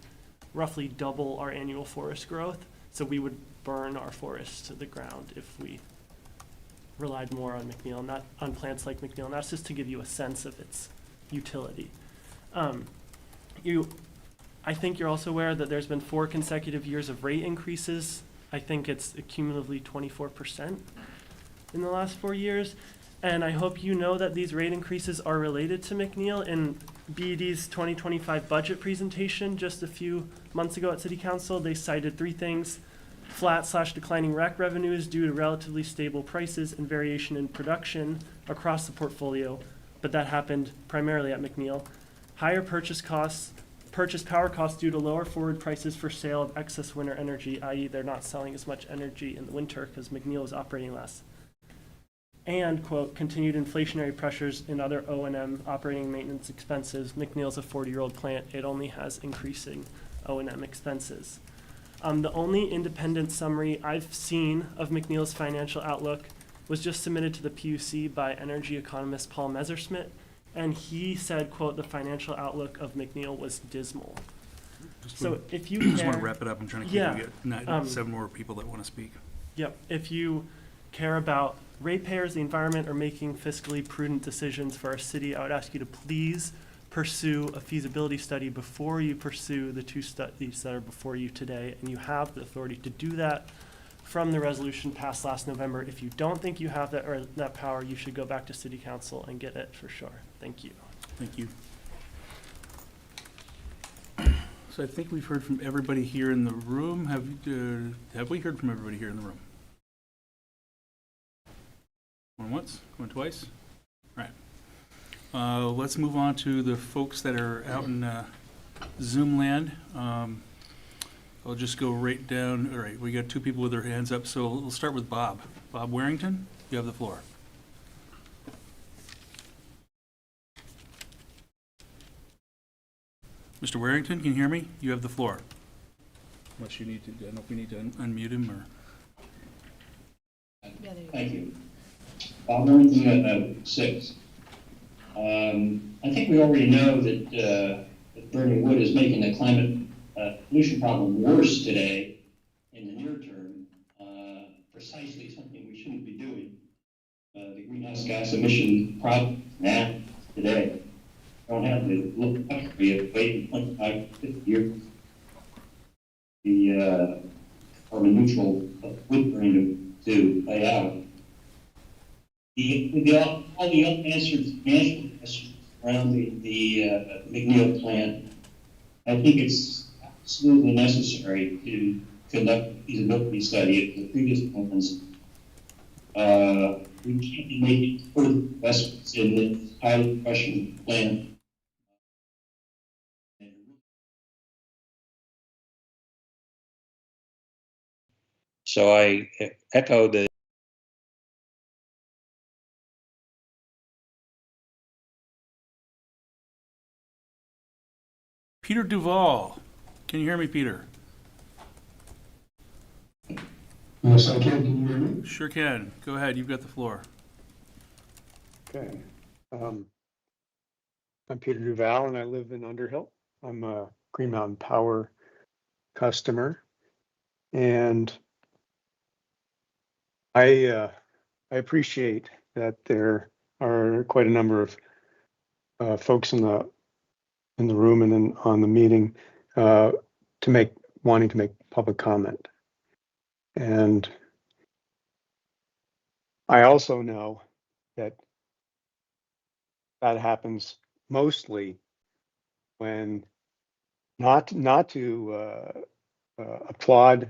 roughly double our annual forest growth. So we would burn our forests to the ground if we relied more on McNeil, not on plants like McNeil. And that's just to give you a sense of its utility. I think you're also aware that there's been 4 consecutive years of rate increases. I think it's cumulatively 24% in the last 4 years. And I hope you know that these rate increases are related to McNeil. In BED's 2025 budget presentation just a few months ago at City Council, they cited 3 things: flat/declining rec revenues due to relatively stable prices and variation in production across the portfolio, but that happened primarily at McNeil. Higher purchase power costs due to lower forward prices for sale of excess winter energy, i.e. they're not selling as much energy in the winter because McNeil is operating less. And, quote, continued inflationary pressures in other O&M operating and maintenance expenses. McNeil's a 40-year-old plant. It only has increasing O&M expenses. The only independent summary I've seen of McNeil's financial outlook was just submitted to the PUC by energy economist Paul Messerschmidt, and he said, quote, the financial outlook of McNeil was dismal. So if you just want to care, wrap it up. I'm trying to keep yeah, you get 7 more people that want to speak. yep, if you care about ratepayers, the environment, or making fiscally prudent decisions for our city, I would ask you to please pursue a feasibility study before you pursue the 2 studies that are before you today, and you have the authority to do that from the resolution passed last November. If you don't think you have that or that power, you should go back to City Council and get it for sure. Thank you. Thank you. So I think we've heard from everybody here in the room. Have we heard from everybody here in the room? Going once, going twice? All right. Let's move on to the folks that are out in Zoom land. I'll just go right down. All right, we got 2 people with their hands up, so we'll start with Bob. Bob Warrington, you have the floor. Mr. Warrington, can you hear me? You have the floor. Unless you need to, I don't know if we need to unmute him or. Yeah, there you go. Thank you. Bob Burlington at 6. I think we already know that burning wood is making the climate pollution problem worse today in the near term. Precisely something we shouldn't be doing. The greenhouse gas emission problem now today don't have the luxury of waiting 25 to 50 years. The carbon neutral wood burning to play out. All the unanswered financial questions around the McNeil plant, I think it's absolutely necessary to conduct a feasibility study of the previous plans. We can't be making further investments in this highly questioned plant. So I echo the Peter Duval, can you hear me, Peter? Yes, I can. Can you hear me? Sure can. Go ahead, you've got the floor. Okay. I'm Peter Duval, and I live in Underhill. I'm a Green Mountain Power customer, and I appreciate that there are quite a number of folks in the room and then on the meeting wanting to make public comment. And I also know that happens mostly when not to applaud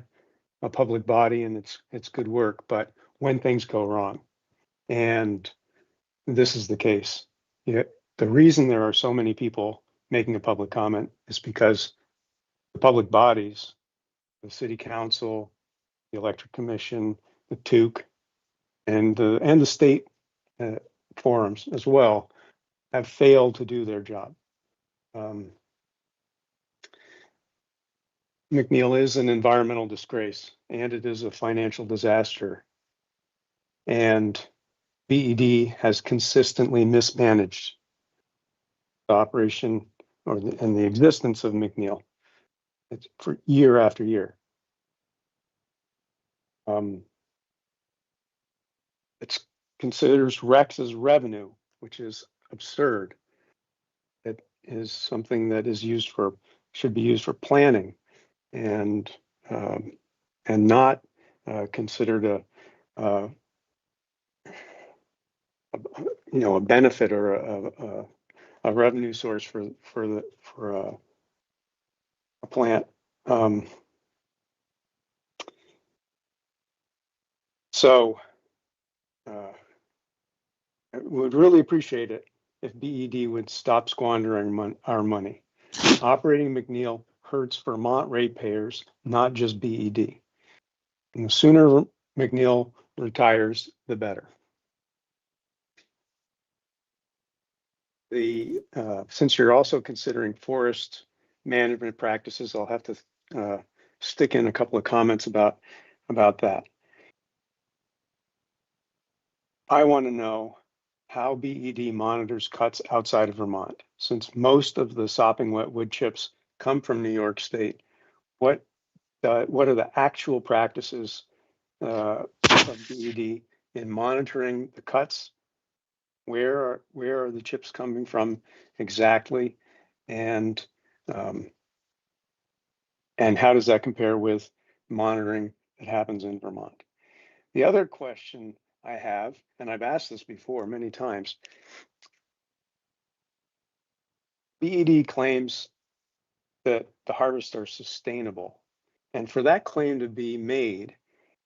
a public body and its good work, but when things go wrong. And this is the case. The reason there are so many people making a public comment is because the public bodies, the city council, the Electric Commission, the TUC, and the state forums as well have failed to do their job. McNeil is an environmental disgrace, and it is a financial disaster. And BED has consistently mismanaged the operation and the existence of McNeil. It's for year after year. It considers RECs as revenue, which is absurd. It is something that is should be used for planning and not considered a benefit or a revenue source for a plant. So I would really appreciate it if BED would stop squandering our money. Operating McNeil hurts Vermont ratepayers, not just BED. And the sooner McNeil retires, the better. Since you're also considering forest management practices, I'll have to stick in a couple of comments about that. I want to know how BED monitors cuts outside of Vermont. Since most of the sopping wet wood chips come from New York State, what are the actual practices of BED in monitoring the cuts? Where are the chips coming from exactly? And how does that compare with monitoring that happens in Vermont? The other question I have, and I've asked this before many times, BED claims that the harvests are sustainable. And for that claim to be made,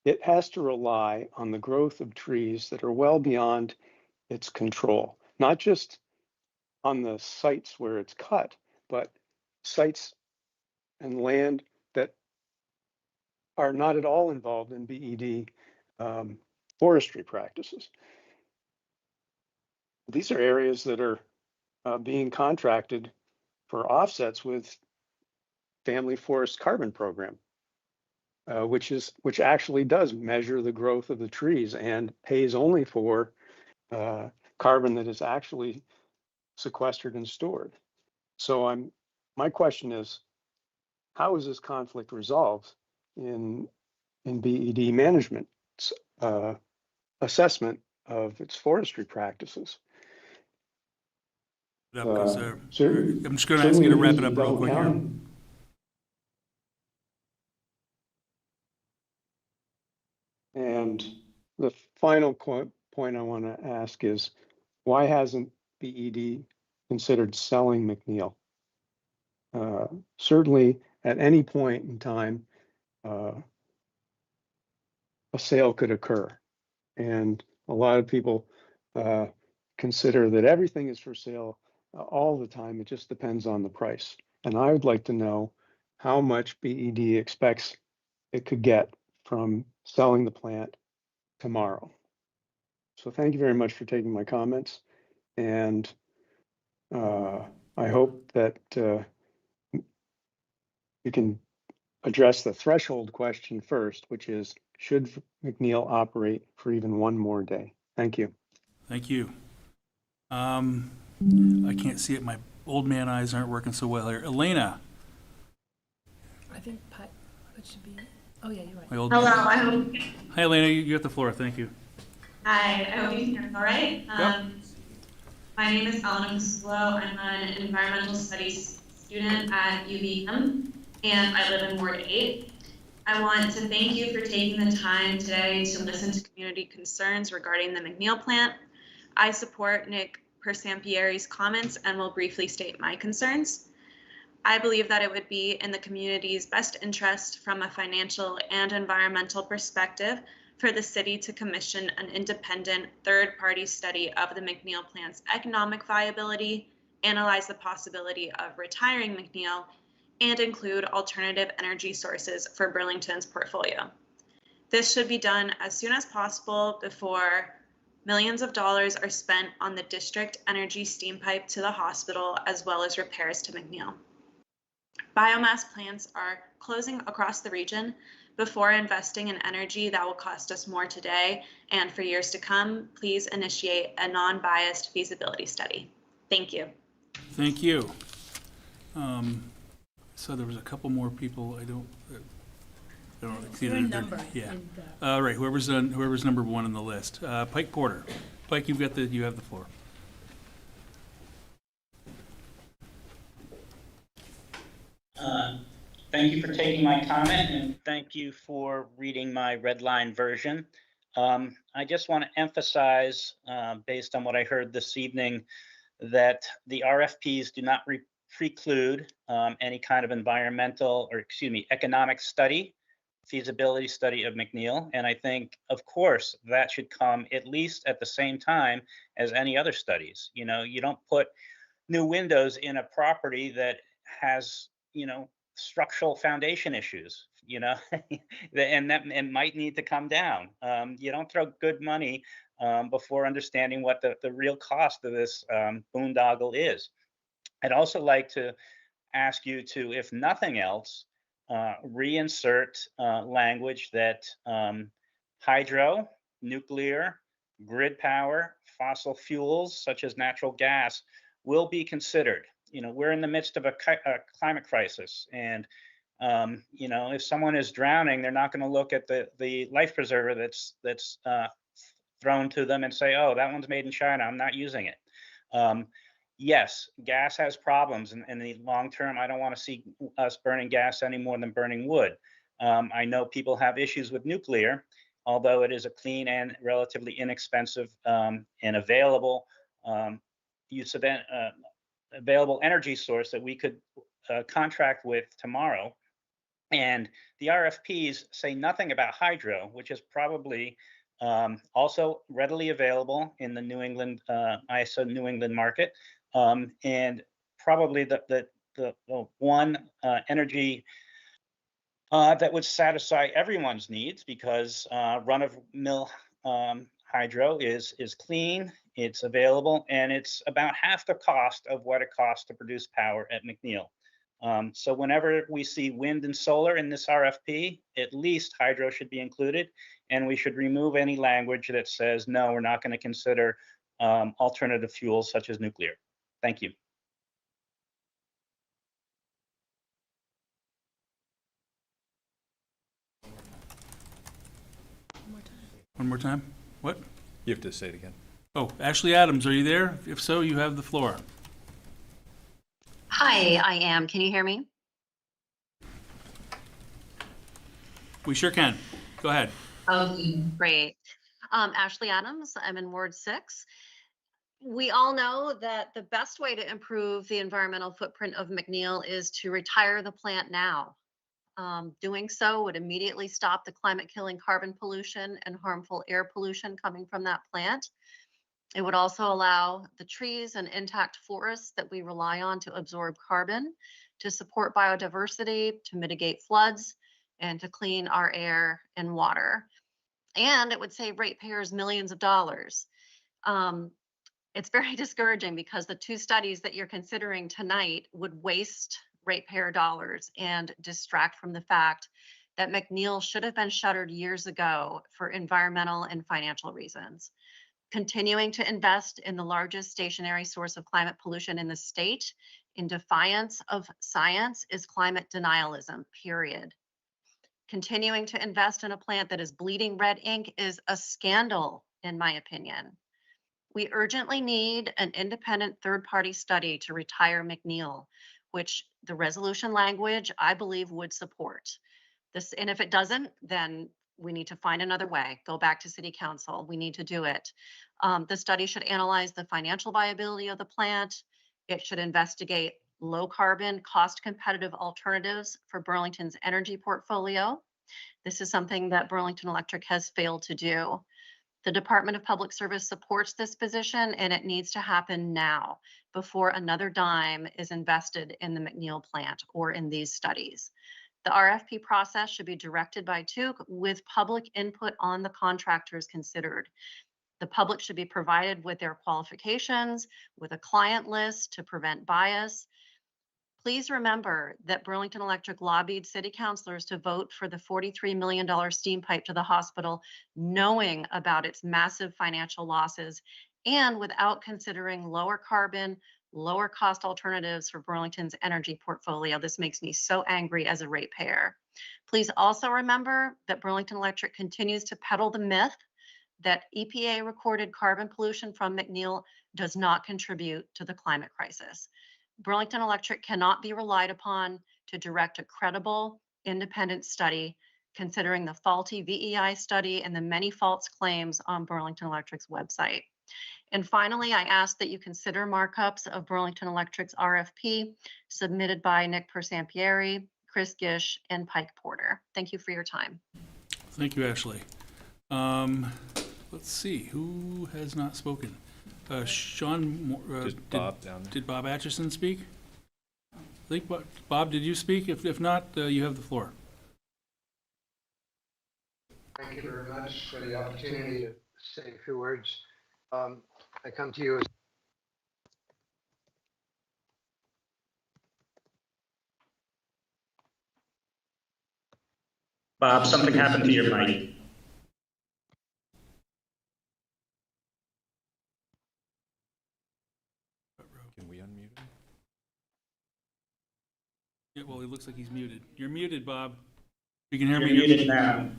it has to rely on the growth of trees that are well beyond its control, not just on the sites where it's cut, but sites and land that are not at all involved in BED forestry practices. These are areas that are being contracted for offsets with Family Forest Carbon Program, which actually does measure the growth of the trees and pays only for carbon that is actually sequestered and stored. So my question is, how is this conflict resolved in BED management's assessment of its forestry practices? I'm just going to ask you to wrap it up real quick here. And the final point I want to ask is, why hasn't BED considered selling McNeil? Certainly, at any point in time, a sale could occur. And a lot of people consider that everything is for sale all the time. It just depends on the price. And I would like to know how much BED expects it could get from selling the plant tomorrow. So thank you very much for taking my comments. And I hope that you can address the threshold question first, which is, should McNeil operate for even one more day? Thank you. Thank you. I can't see it. My old man eyes aren't working so well here. Elena. I think it should be, oh yeah, you're right. My old Hello, man. I hope. Hi, Elena. You got the floor. Thank you. Hi, I hope you can hear me all right. Yep. My name is Elena Musulo. I'm an environmental studies student at UVM, and I live in Ward 8. I want to thank you for taking the time today to listen to community concerns regarding the McNeil plant. I support Nick Persampieri's comments and will briefly state my concerns. I believe that it would be in the community's best interest from a financial and environmental perspective for the city to commission an independent third-party study of the McNeil plant's economic viability, analyze the possibility of retiring McNeil, and include alternative energy sources for Burlington's portfolio. This should be done as soon as possible before millions of dollars are spent on the district energy steam pipe to the hospital, as well as repairs to McNeil. Biomass plants are closing across the region. Before investing in energy that will cost us more today and for years to come, please initiate a non-biased feasibility study. Thank you. Thank you. So there was a couple more people, I don't see They're their- numbered Yeah. in All right, whoever's number one on the list. Pike Porter. Pike, you have the floor. Thank you for taking my comment, and thank you for reading my red line version. I just want to emphasize, based on what I heard this evening, that the RFPs do not preclude any kind of environmental, or excuse me, economic study, feasibility study of McNeil. And I think, of course, that should come at least at the same time as any other studies. You know, you don't put new windows in a property that has, structural foundation issues, and that might need to come down. You don't throw good money before understanding what the real cost of this boondoggle is. I'd also like to ask you to, if nothing else, reinsert language that hydro, nuclear, grid power, fossil fuels such as natural gas will be considered. We're in the midst of a climate crisis, and if someone is drowning, they're not going to look at the life preserver that's thrown to them and say, "Oh, that one's made in China, I'm not using it." Yes, gas has problems, and in the long term, I don't want to see us burning gas any more than burning wood. I know people have issues with nuclear, although it is a clean and relatively inexpensive and available available energy source that we could contract with tomorrow. And the RFPs say nothing about hydro, which is probably also readily available in the New England ISO New England market, and probably the one energy that would satisfy everyone's needs, because run-of-mill hydro is clean, it's available, and it's about half the cost of what it costs to produce power at McNeil. So whenever we see wind and solar in this RFP, at least hydro should be included, and we should remove any language that says, no, we're not going to consider alternative fuels such as nuclear. Thank you. One more time? What? You have to say it again. Oh, Ashley Adams, are you there? If so, you have the floor. Hi, I am. Can you hear me? We sure can. Go ahead. Oh, great. Ashley Adams, I'm in Ward 6. We all know that the best way to improve the environmental footprint of McNeil is to retire the plant now. Doing so would immediately stop the climate-killing carbon pollution and harmful air pollution coming from that plant. It would also allow the trees and intact forests that we rely on to absorb carbon, to support biodiversity, to mitigate floods, and to clean our air and water. And it would save ratepayers millions of dollars. It's very discouraging because the two studies that you're considering tonight would waste ratepayer dollars and distract from the fact that McNeil should have been shuttered years ago for environmental and financial reasons. Continuing to invest in the largest stationary source of climate pollution in the state in defiance of science is climate denialism, period. Continuing to invest in a plant that is bleeding red ink is a scandal, in my opinion. We urgently need an independent third-party study to retire McNeil, which the resolution language, I believe, would support. And if it doesn't, then we need to find another way. Go back to City Council. We need to do it. The study should analyze the financial viability of the plant. It should investigate low carbon, cost competitive alternatives for Burlington's energy portfolio. This is something that Burlington Electric has failed to do. The Department of Public Service supports this position, and it needs to happen now before another dime is invested in the McNeil plant or in these studies. The RFP process should be directed by TUC with public input on the contractors considered. The public should be provided with their qualifications, with a client list to prevent bias. Please remember that Burlington Electric lobbied city councilors to vote for the $43 million steam pipe to the hospital, knowing about its massive financial losses and without considering lower carbon, lower cost alternatives for Burlington's energy portfolio. This makes me so angry as a ratepayer. Please also remember that Burlington Electric continues to peddle the myth that EPA recorded carbon pollution from McNeil does not contribute to the climate crisis. Burlington Electric cannot be relied upon to direct a credible, independent study, considering the faulty VEI study and the many false claims on Burlington Electric's website. And finally, I ask that you consider markups of Burlington Electric's RFP submitted by Nick Persampieri, Chris Gish, and Pike Porter. Thank you for your time. Thank you, Ashley. Let's see, who has not spoken? Sean, Just Bob down there. Did Bob Atchison speak? I think, Bob, did you speak? If not, you have the floor. Thank you very much for the opportunity to say a few words. I come to you as Bob, something happened to your mic. Can we unmute him? Yeah, well, he looks like he's muted. You're muted, Bob. You can hear You're me? muted now.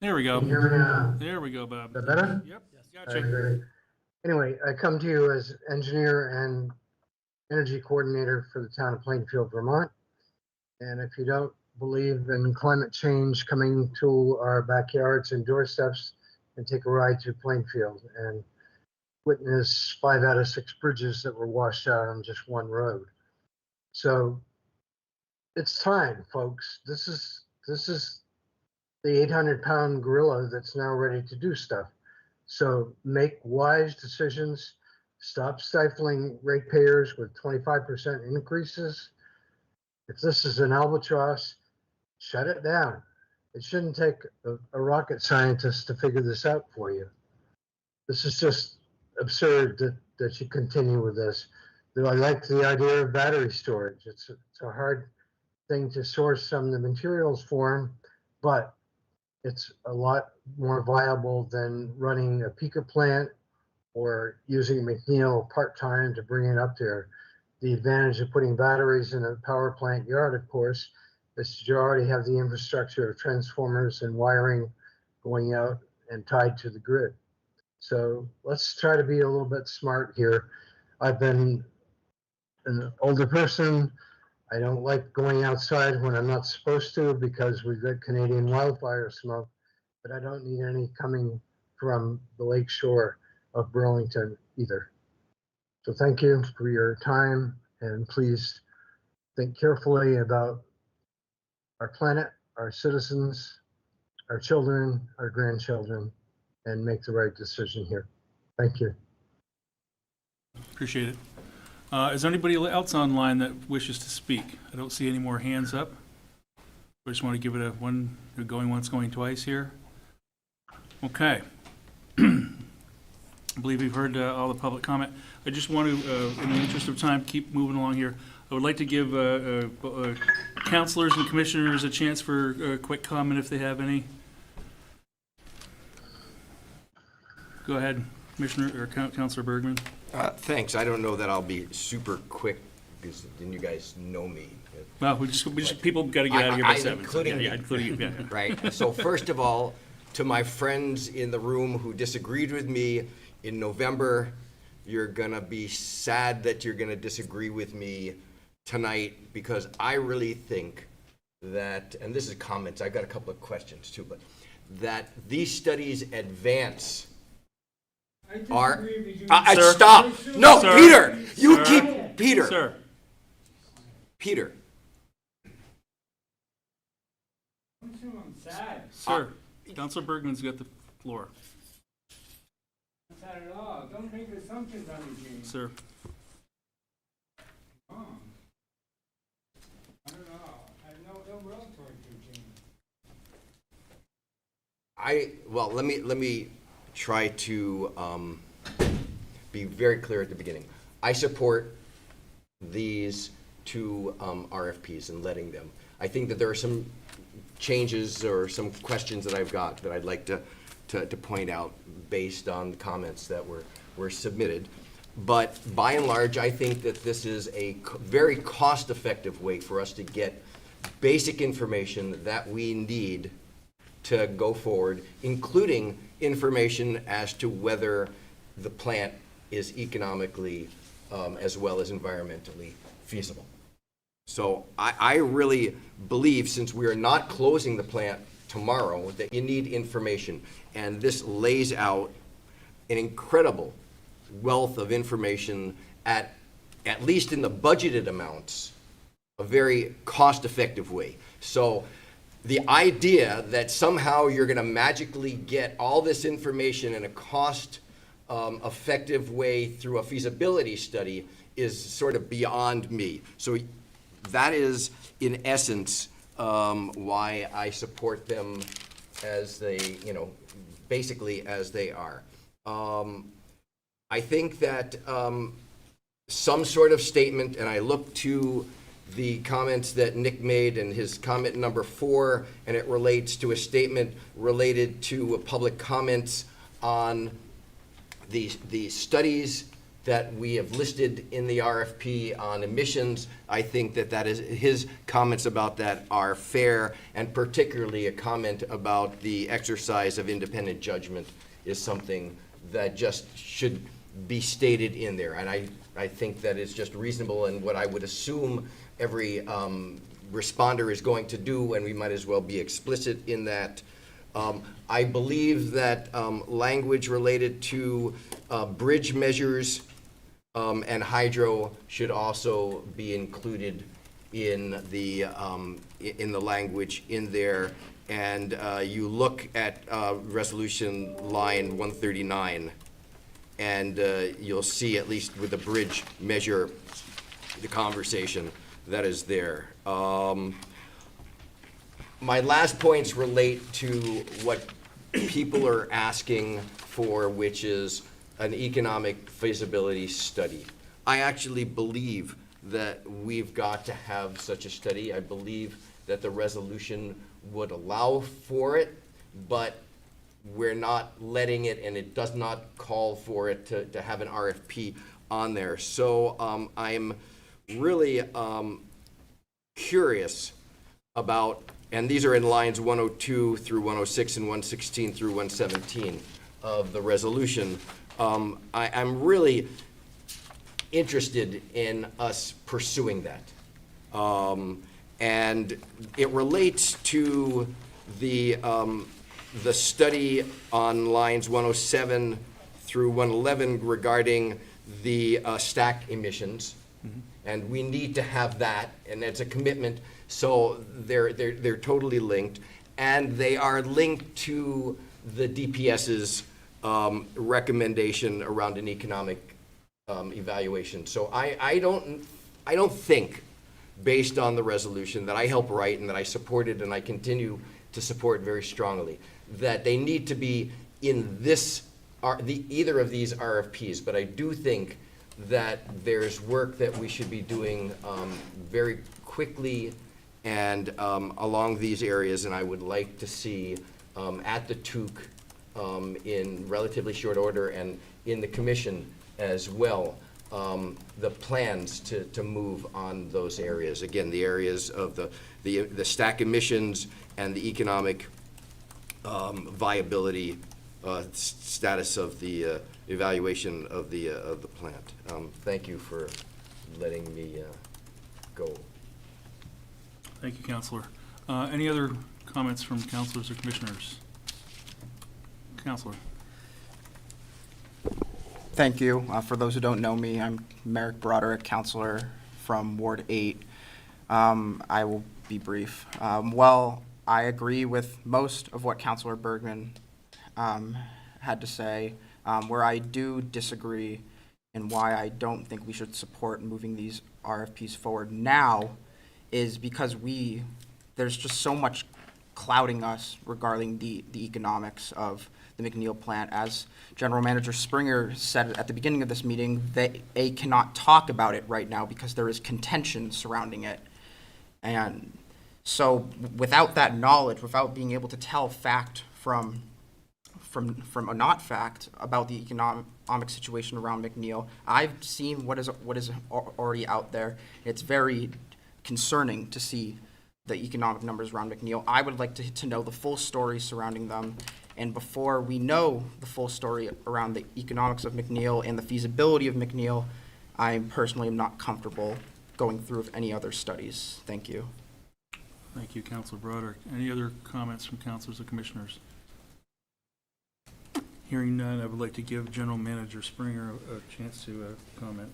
There we go. Can you hear me now? There we go, Bob. Is that better? Yep, All gotcha. right, great. Anyway, I come to you as engineer and energy coordinator for the town of Plainfield, Vermont. And if you don't believe in climate change, coming to our backyards and doorsteps and take a ride through Plainfield and witness 5 out of 6 bridges that were washed out on just one road. So it's time, folks. This is the 800-pound gorilla that's now ready to do stuff. So make wise decisions, stop stifling ratepayers with 25% increases. If this is an albatross, shut it down. It shouldn't take a rocket scientist to figure this out for you. This is just absurd that you continue with this. I like the idea of battery storage. It's a hard thing to source some of the materials for them, but it's a lot more viable than running a peaker plant or using McNeil part-time to bring it up there. The advantage of putting batteries in a power plant yard, of course, is you already have the infrastructure of transformers and wiring going out and tied to the grid. So let's try to be a little bit smart here. I've been an older person. I don't like going outside when I'm not supposed to because we've got Canadian wildfire smoke, but I don't need any coming from the lake shore of Burlington either. So thank you for your time, and please think carefully about our planet, our citizens, our children, our grandchildren, and make the right decision here. Thank you. Appreciate it. Is there anybody else online that wishes to speak? I don't see any more hands up. I just want to give it a going once, going twice here. Okay. I believe we've heard all the public comment. I just want to, in the interest of time, keep moving along here. I would like to give councilors and commissioners a chance for a quick comment if they have any. Go ahead, Commissioner or Councilor Bergman. Thanks. I don't know that I'll be super quick because then you guys know me. Well, we just people got to get out of here by 7. Including me. Including you. Yeah. Right. So first of all, to my friends in the room who disagreed with me in November, you're gonna be sad that you're gonna disagree with me tonight because I really think that, and this is comments, I got a couple of questions too, but that these studies advance our. Stop! No, Sir. Peter, you Sir. keep Peter. Sir. Peter. I'm sad. Sir, Councilor Bergman's got the floor. I'm sad at all. Don't make assumptions on me, James. Sir. I don't know. I have no ill will well, let me try to be very clear at the beginning. I support these two RFPs and letting them. I think that there are some changes or some questions that I've got that I'd like to point out based on the comments that were submitted. But by and large, I think that this is a very cost-effective way for us to get basic information that we need to go forward, including information as to whether the plant is economically as well as environmentally feasible. So I really believe, since we are not closing the plant tomorrow, that you need information. And this lays out an incredible wealth of information at least in the budgeted amounts, a very cost-effective way. So the idea that somehow you're going to magically get all this information in a cost-effective way through a feasibility study is sort of beyond me. So that is, in essence, why I support them as they, basically as they are. I think that some sort of statement, and I look to the comments that Nick made in his comment number 4, and it relates to a statement related to public comments on the studies that we have listed in the RFP on emissions. I think that is, his comments about that are fair, and particularly a comment about the exercise of independent judgment is something that just should be stated in there. And I think that is just reasonable, and what I would assume every responder is going to do, and we might as well be explicit in that. I believe that language related to bridge measures and hydro should also be included in the language in there. And you look at resolution line 139, and you'll see, at least with the bridge measure, the conversation that is there. My last points relate to what people are asking for, which is an economic feasibility study. I actually believe that we've got to have such a study. I believe that the resolution would allow for it, but we're not letting it, and it does not call for it to have an RFP on there. So I'm really curious about, and these are in lines 102 through 106 and 116 through 117 of the resolution. I'm really interested in us pursuing that. And it relates to the study on lines 107 through 111 regarding the stack emissions. Mm-hmm. And we need to have that, and it's a commitment. So they're totally linked, and they are linked to the DPS's recommendation around an economic evaluation. So I don't think, based on the resolution that I helped write and that I supported and I continue to support very strongly, that they need to be in this either of these RFPs. But I do think that there's work that we should be doing very quickly and along these areas, and I would like to see at the TUC in relatively short order, and in the commission as well, the plans to move on those areas. Again, the areas of the stack emissions and the economic viability status of the evaluation of the plant. Thank you for letting me go. Thank you, Councilor. Any other comments from councilors or commissioners? Councilor. Thank you. For those who don't know me, I'm Merrick Broderick, councilor from Ward 8. I will be brief. Well, I agree with most of what Councilor Bergman had to say. Where I do disagree and why I don't think we should support moving these RFPs forward now is because there's just so much clouding us regarding the economics of the McNeil plant. As General Manager Springer said at the beginning of this meeting, they cannot talk about it right now because there is contention surrounding it. And so without that knowledge, without being able to tell fact from a not fact about the economic situation around McNeil, I've seen what is already out there. It's very concerning to see the economic numbers around McNeil. I would like to know the full story surrounding them. And before we know the full story around the economics of McNeil and the feasibility of McNeil, I personally am not comfortable going through with any other studies. Thank you. Thank you, Councilor Broderick. Any other comments from councilors or commissioners? Hearing none, I would like to give General Manager Springer a chance to comment.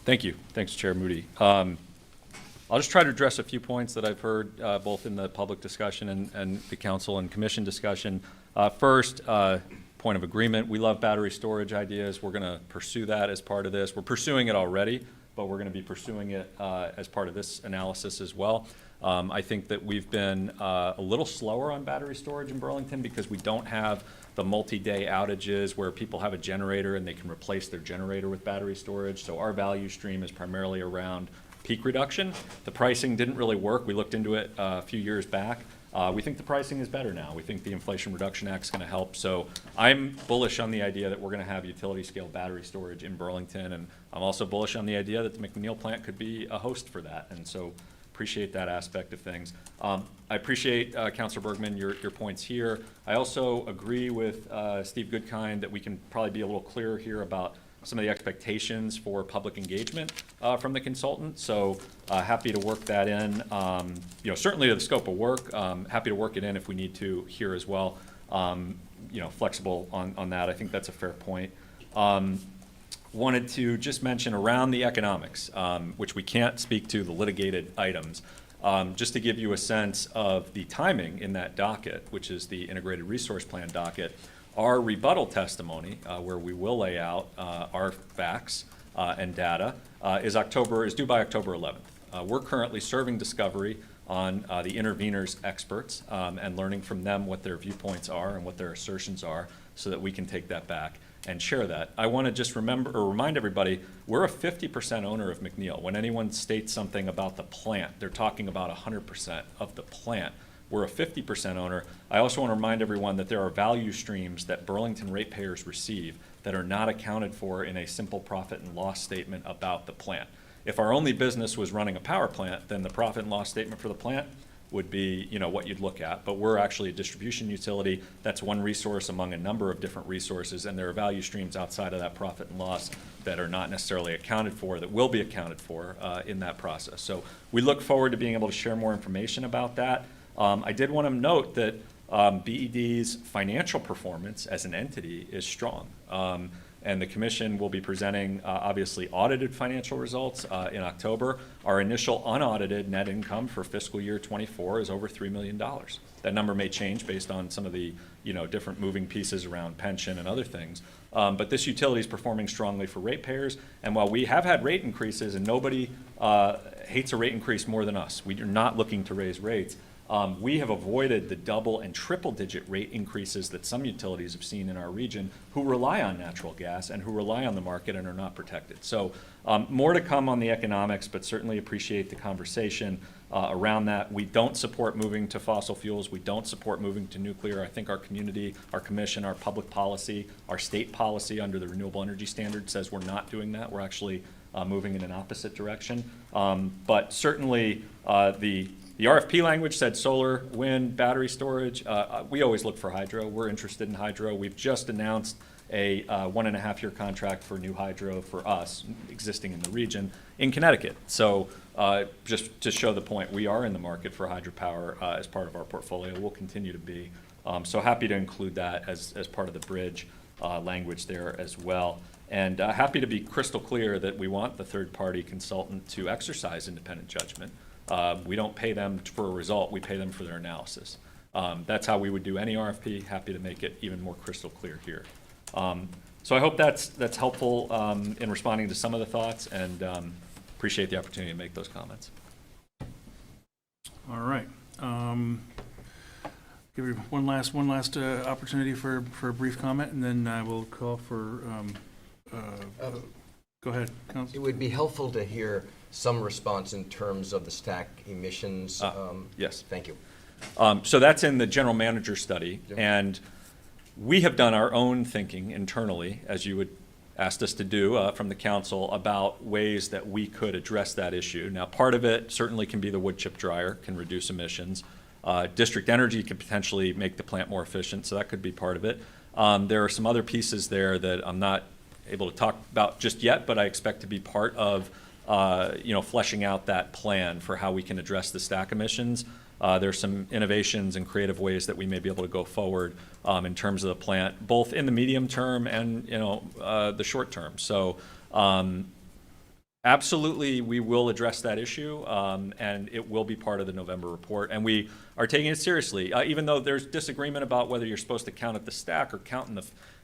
Thank you. Thanks, Chair Moody. I'll just try to address a few points that I've heard both in the public discussion and the council and commission discussion. First, point of agreement, we love battery storage ideas. We're going to pursue that as part of this. We're pursuing it already, but we're going to be pursuing it as part of this analysis as well. I think that we've been a little slower on battery storage in Burlington because we don't have the multi-day outages where people have a generator and they can replace their generator with battery storage. So our value stream is primarily around peak reduction. The pricing didn't really work. We looked into it a few years back. We think the pricing is better now. We think the Inflation Reduction Act is going to help. So I'm bullish on the idea that we're going to have utility scale battery storage in Burlington. And I'm also bullish on the idea that the McNeil plant could be a host for that. And so appreciate that aspect of things. I appreciate, Councilor Bergman, your points here. I also agree with Steve Goodkind that we can probably be a little clearer here about some of the expectations for public engagement from the consultant. So happy to work that in, certainly to the scope of work. Happy to work it in if we need to here as well. Flexible on that. I think that's a fair point. Wanted to just mention around the economics, which we can't speak to the litigated items, just to give you a sense of the timing in that docket, which is the Integrated Resource Plan docket. Our rebuttal testimony, where we will lay out our facts and data, is due by October 11th. We're currently serving discovery on the interveners' experts and learning from them what their viewpoints are and what their assertions are so that we can take that back and share that. I want to just remind everybody, we're a 50% owner of McNeil. When anyone states something about the plant, they're talking about 100% of the plant. We're a 50% owner. I also want to remind everyone that there are value streams that Burlington ratepayers receive that are not accounted for in a simple profit and loss statement about the plant. If our only business was running a power plant, then the profit and loss statement for the plant would be, what you'd look at. But we're actually a distribution utility. That's one resource among a number of different resources, and there are value streams outside of that profit and loss that are not necessarily accounted for, that will be accounted for in that process. So we look forward to being able to share more information about that. I did want to note that BED's financial performance as an entity is strong. And the commission will be presenting, obviously, audited financial results in October. Our initial unaudited net income for fiscal year 24 is over $3 million. That number may change based on some of the different moving pieces around pension and other things. But this utility is performing strongly for ratepayers. And while we have had rate increases, and nobody hates a rate increase more than us, we are not looking to raise rates. We have avoided the double and triple digit rate increases that some utilities have seen in our region who rely on natural gas and who rely on the market and are not protected. So more to come on the economics, but certainly appreciate the conversation around that. We don't support moving to fossil fuels. We don't support moving to nuclear. I think our community, our commission, our public policy, our state policy under the Renewable Energy Standard says we're not doing that. We're actually moving in an opposite direction. But certainly the RFP language said solar, wind, battery storage. We always look for hydro. We're interested in hydro. We've just announced a 1.5-year contract for new hydro for us, existing in the region, in Connecticut. So just to show the point, we are in the market for hydropower as part of our portfolio. We'll continue to be. So happy to include that as part of the bridge language there as well. And happy to be crystal clear that we want the third-party consultant to exercise independent judgment. We don't pay them for a result, we pay them for their analysis. That's how we would do any RFP. Happy to make it even more crystal clear here. So I hope that's helpful in responding to some of the thoughts, and appreciate the opportunity to make those comments. All right. give you one last opportunity for a brief comment, and then I will call for, go ahead, Council. It would be helpful to hear some response in terms of the stack emissions. Yes. Thank you. So that's in the general manager study, Yep. and we have done our own thinking internally, as you would asked us to do from the council, about ways that we could address that issue. Now, part of it certainly can be the wood chip dryer, can reduce emissions. District energy could potentially make the plant more efficient, so that could be part of it. There are some other pieces there that I'm not able to talk about just yet, but I expect to be part of fleshing out that plan for how we can address the stack emissions. There's some innovations and creative ways that we may be able to go forward in terms of the plant, both in the medium term and the short term. So absolutely, we will address that issue, and it will be part of the November report. And we are taking it seriously, even though there's disagreement about whether you're supposed to count at the stack or count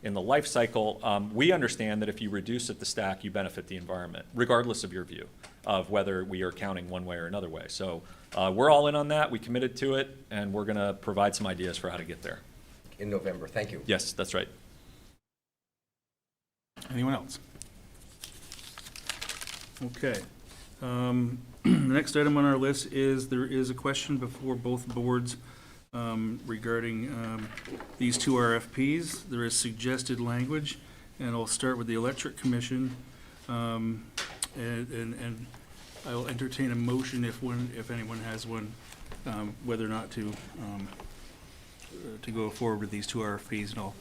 in the life cycle. We understand that if you reduce at the stack, you benefit the environment, regardless of your view of whether we are counting one way or another way. So we're all in on that. We committed to it, and we're going to provide some ideas for how to get there. In November, thank you. Yes, that's right. Anyone else? Okay. The next item on our list is, there is a question before both boards regarding these two RFPs. There is suggested language, and I'll start with the Electric Commission. And I will entertain a motion if anyone has one, whether or not to go forward with these two RFPs, and I'll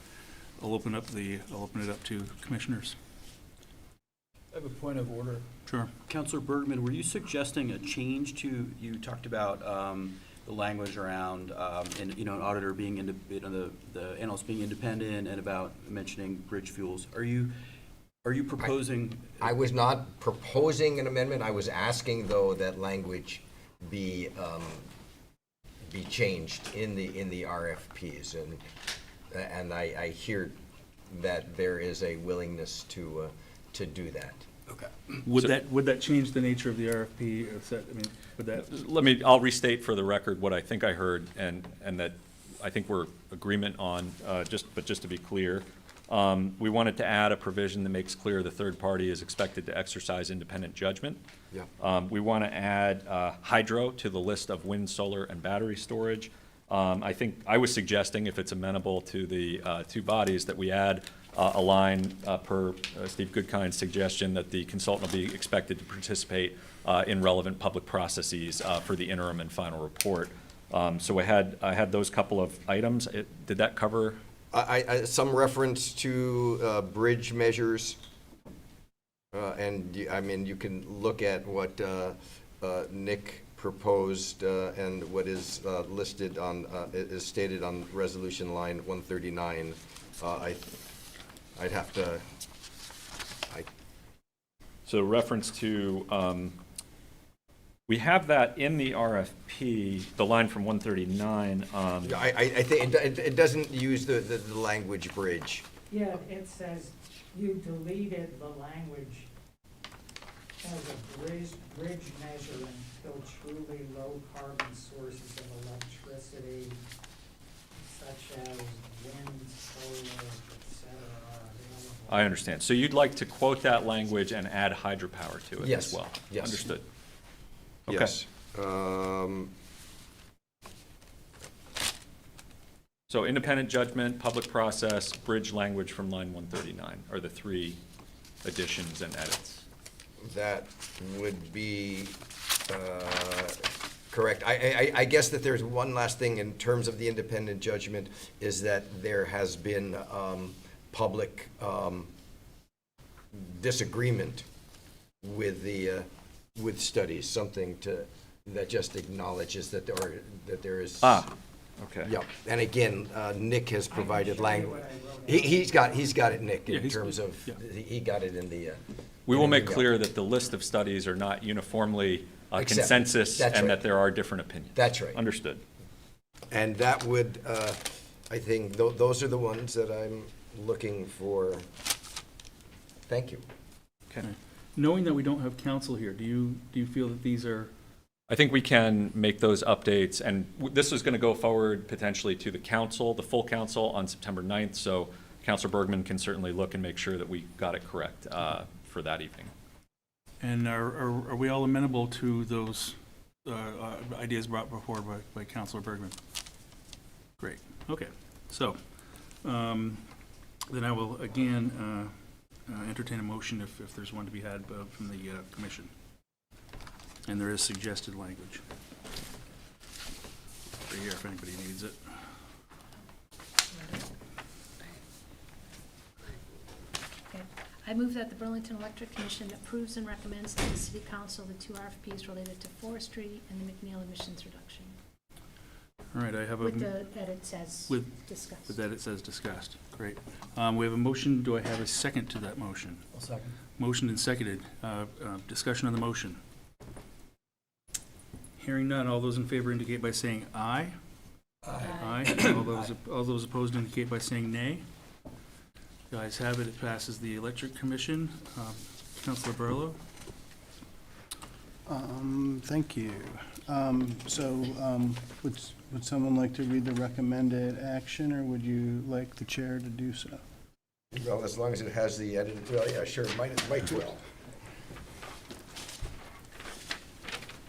open it up to commissioners. I have a point of order. Sure. Councilor Bergman, were you suggesting a change to, you talked about the language around, an auditor being, the analyst being independent, and about mentioning bridge fuels. Are you proposing? I was not proposing an amendment. I was asking, though, that language be changed in the RFPs, and I hear that there is a willingness to do that. Okay. Would that change the nature of the RFP? I'll restate for the record what I think I heard, and that I think we're agreement on. But just to be clear, we wanted to add a provision that makes clear the third party is expected to exercise independent judgment. Yeah. We want to add hydro to the list of wind, solar, and battery storage. I think I was suggesting, if it's amenable to the two bodies, that we add a line per Steve Goodkind's suggestion that the consultant will be expected to participate in relevant public processes for the interim and final report. So I had those couple of items. Did that cover? Some reference to bridge measures, and you can look at what Nick proposed and what is listed on is stated on resolution line 139. I'd have to. So reference to. We have that in the RFP, the line from 139. I think it doesn't use the language bridge. Yeah, it says you deleted the language as a bridge measure until truly low carbon sources of electricity, such as wind, solar, etc., are available. I understand. So you'd like to quote that language and add hydropower to it as well? Yes. Understood. Okay. Yes. So independent judgment, public process, bridge language from line 139 are the three additions and edits. That would be correct. I guess that there's one last thing in terms of the independent judgment, is that there has been public disagreement with with studies, something that just acknowledges that there is. Okay. Yeah, and again, Nick has provided language. He's got it, Nick, in terms of, he got it in the. We will make clear that the list of studies are not uniformly consensus, and that there are different opinions. That's right. Understood. And that would, I think, those are the ones that I'm looking for. Thank you. Okay. Knowing that we don't have counsel here, do you feel that these are I think we can make those updates, and this is going to go forward potentially to the council, the full council, on September 9th, so Councilor Bergman can certainly look and make sure that we got it correct for that evening. And are we all amenable to those ideas brought before by Councilor Bergman? Great, okay. So, then I will again entertain a motion if there's one to be had from the commission. And there is suggested language. Right here, if anybody needs it. Okay. I move that the Burlington Electric Commission approves and recommends to the City Council the 2 RFPs related to forestry and the McNeil emissions reduction. All right, I have a. With the edits as discussed. With edits as discussed. Great. We have a motion. Do I have a second to that motion? I'll second. Motion and seconded. Discussion on the motion. Hearing none, all those in favor indicate by saying aye. Aye. All those opposed indicate by saying nay. The ayes have it. It passes the Electric Commission. Councilor Burlow. Thank you. Would someone like to read the recommended action, or would you like the chair to do so? Well, as long as it has the edited, well, yeah, sure, might as well.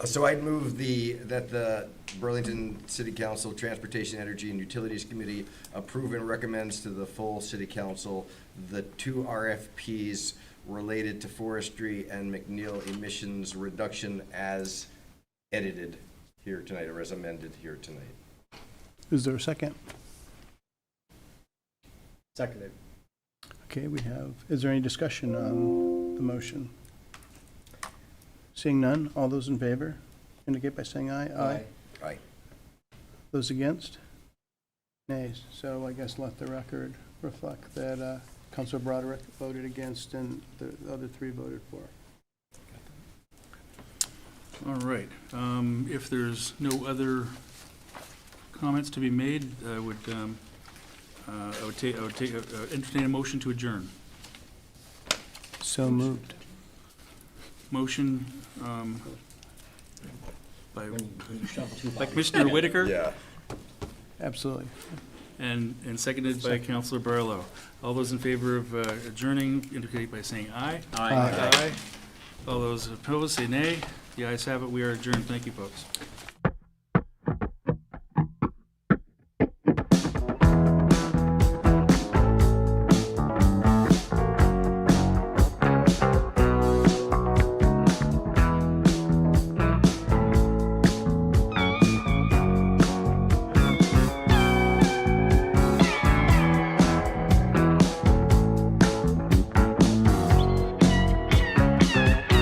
So I'd move that the Burlington City Council Transportation, Energy, and Utilities Committee approve and recommends to the full City Council the 2 RFPs related to forestry and McNeil emissions reduction as edited here tonight, or as amended here tonight. Is there a second? Seconded. Okay, is there any discussion on the motion? Seeing none, all those in favor indicate by saying aye. Aye. Aye. Those against? Nays. So I guess let the record reflect that Councilor Broderick voted against and the other 3 voted for. All right. If there's no other comments to be made, I would entertain a motion to adjourn. So moved. Motion by Commissioner Whitaker. Yeah. Absolutely. And seconded by Councilor Barlow. All those in favor of adjourning indicate by saying aye. Aye. Aye. All those opposed say nay. The ayes have it. We are adjourned. Thank you, folks.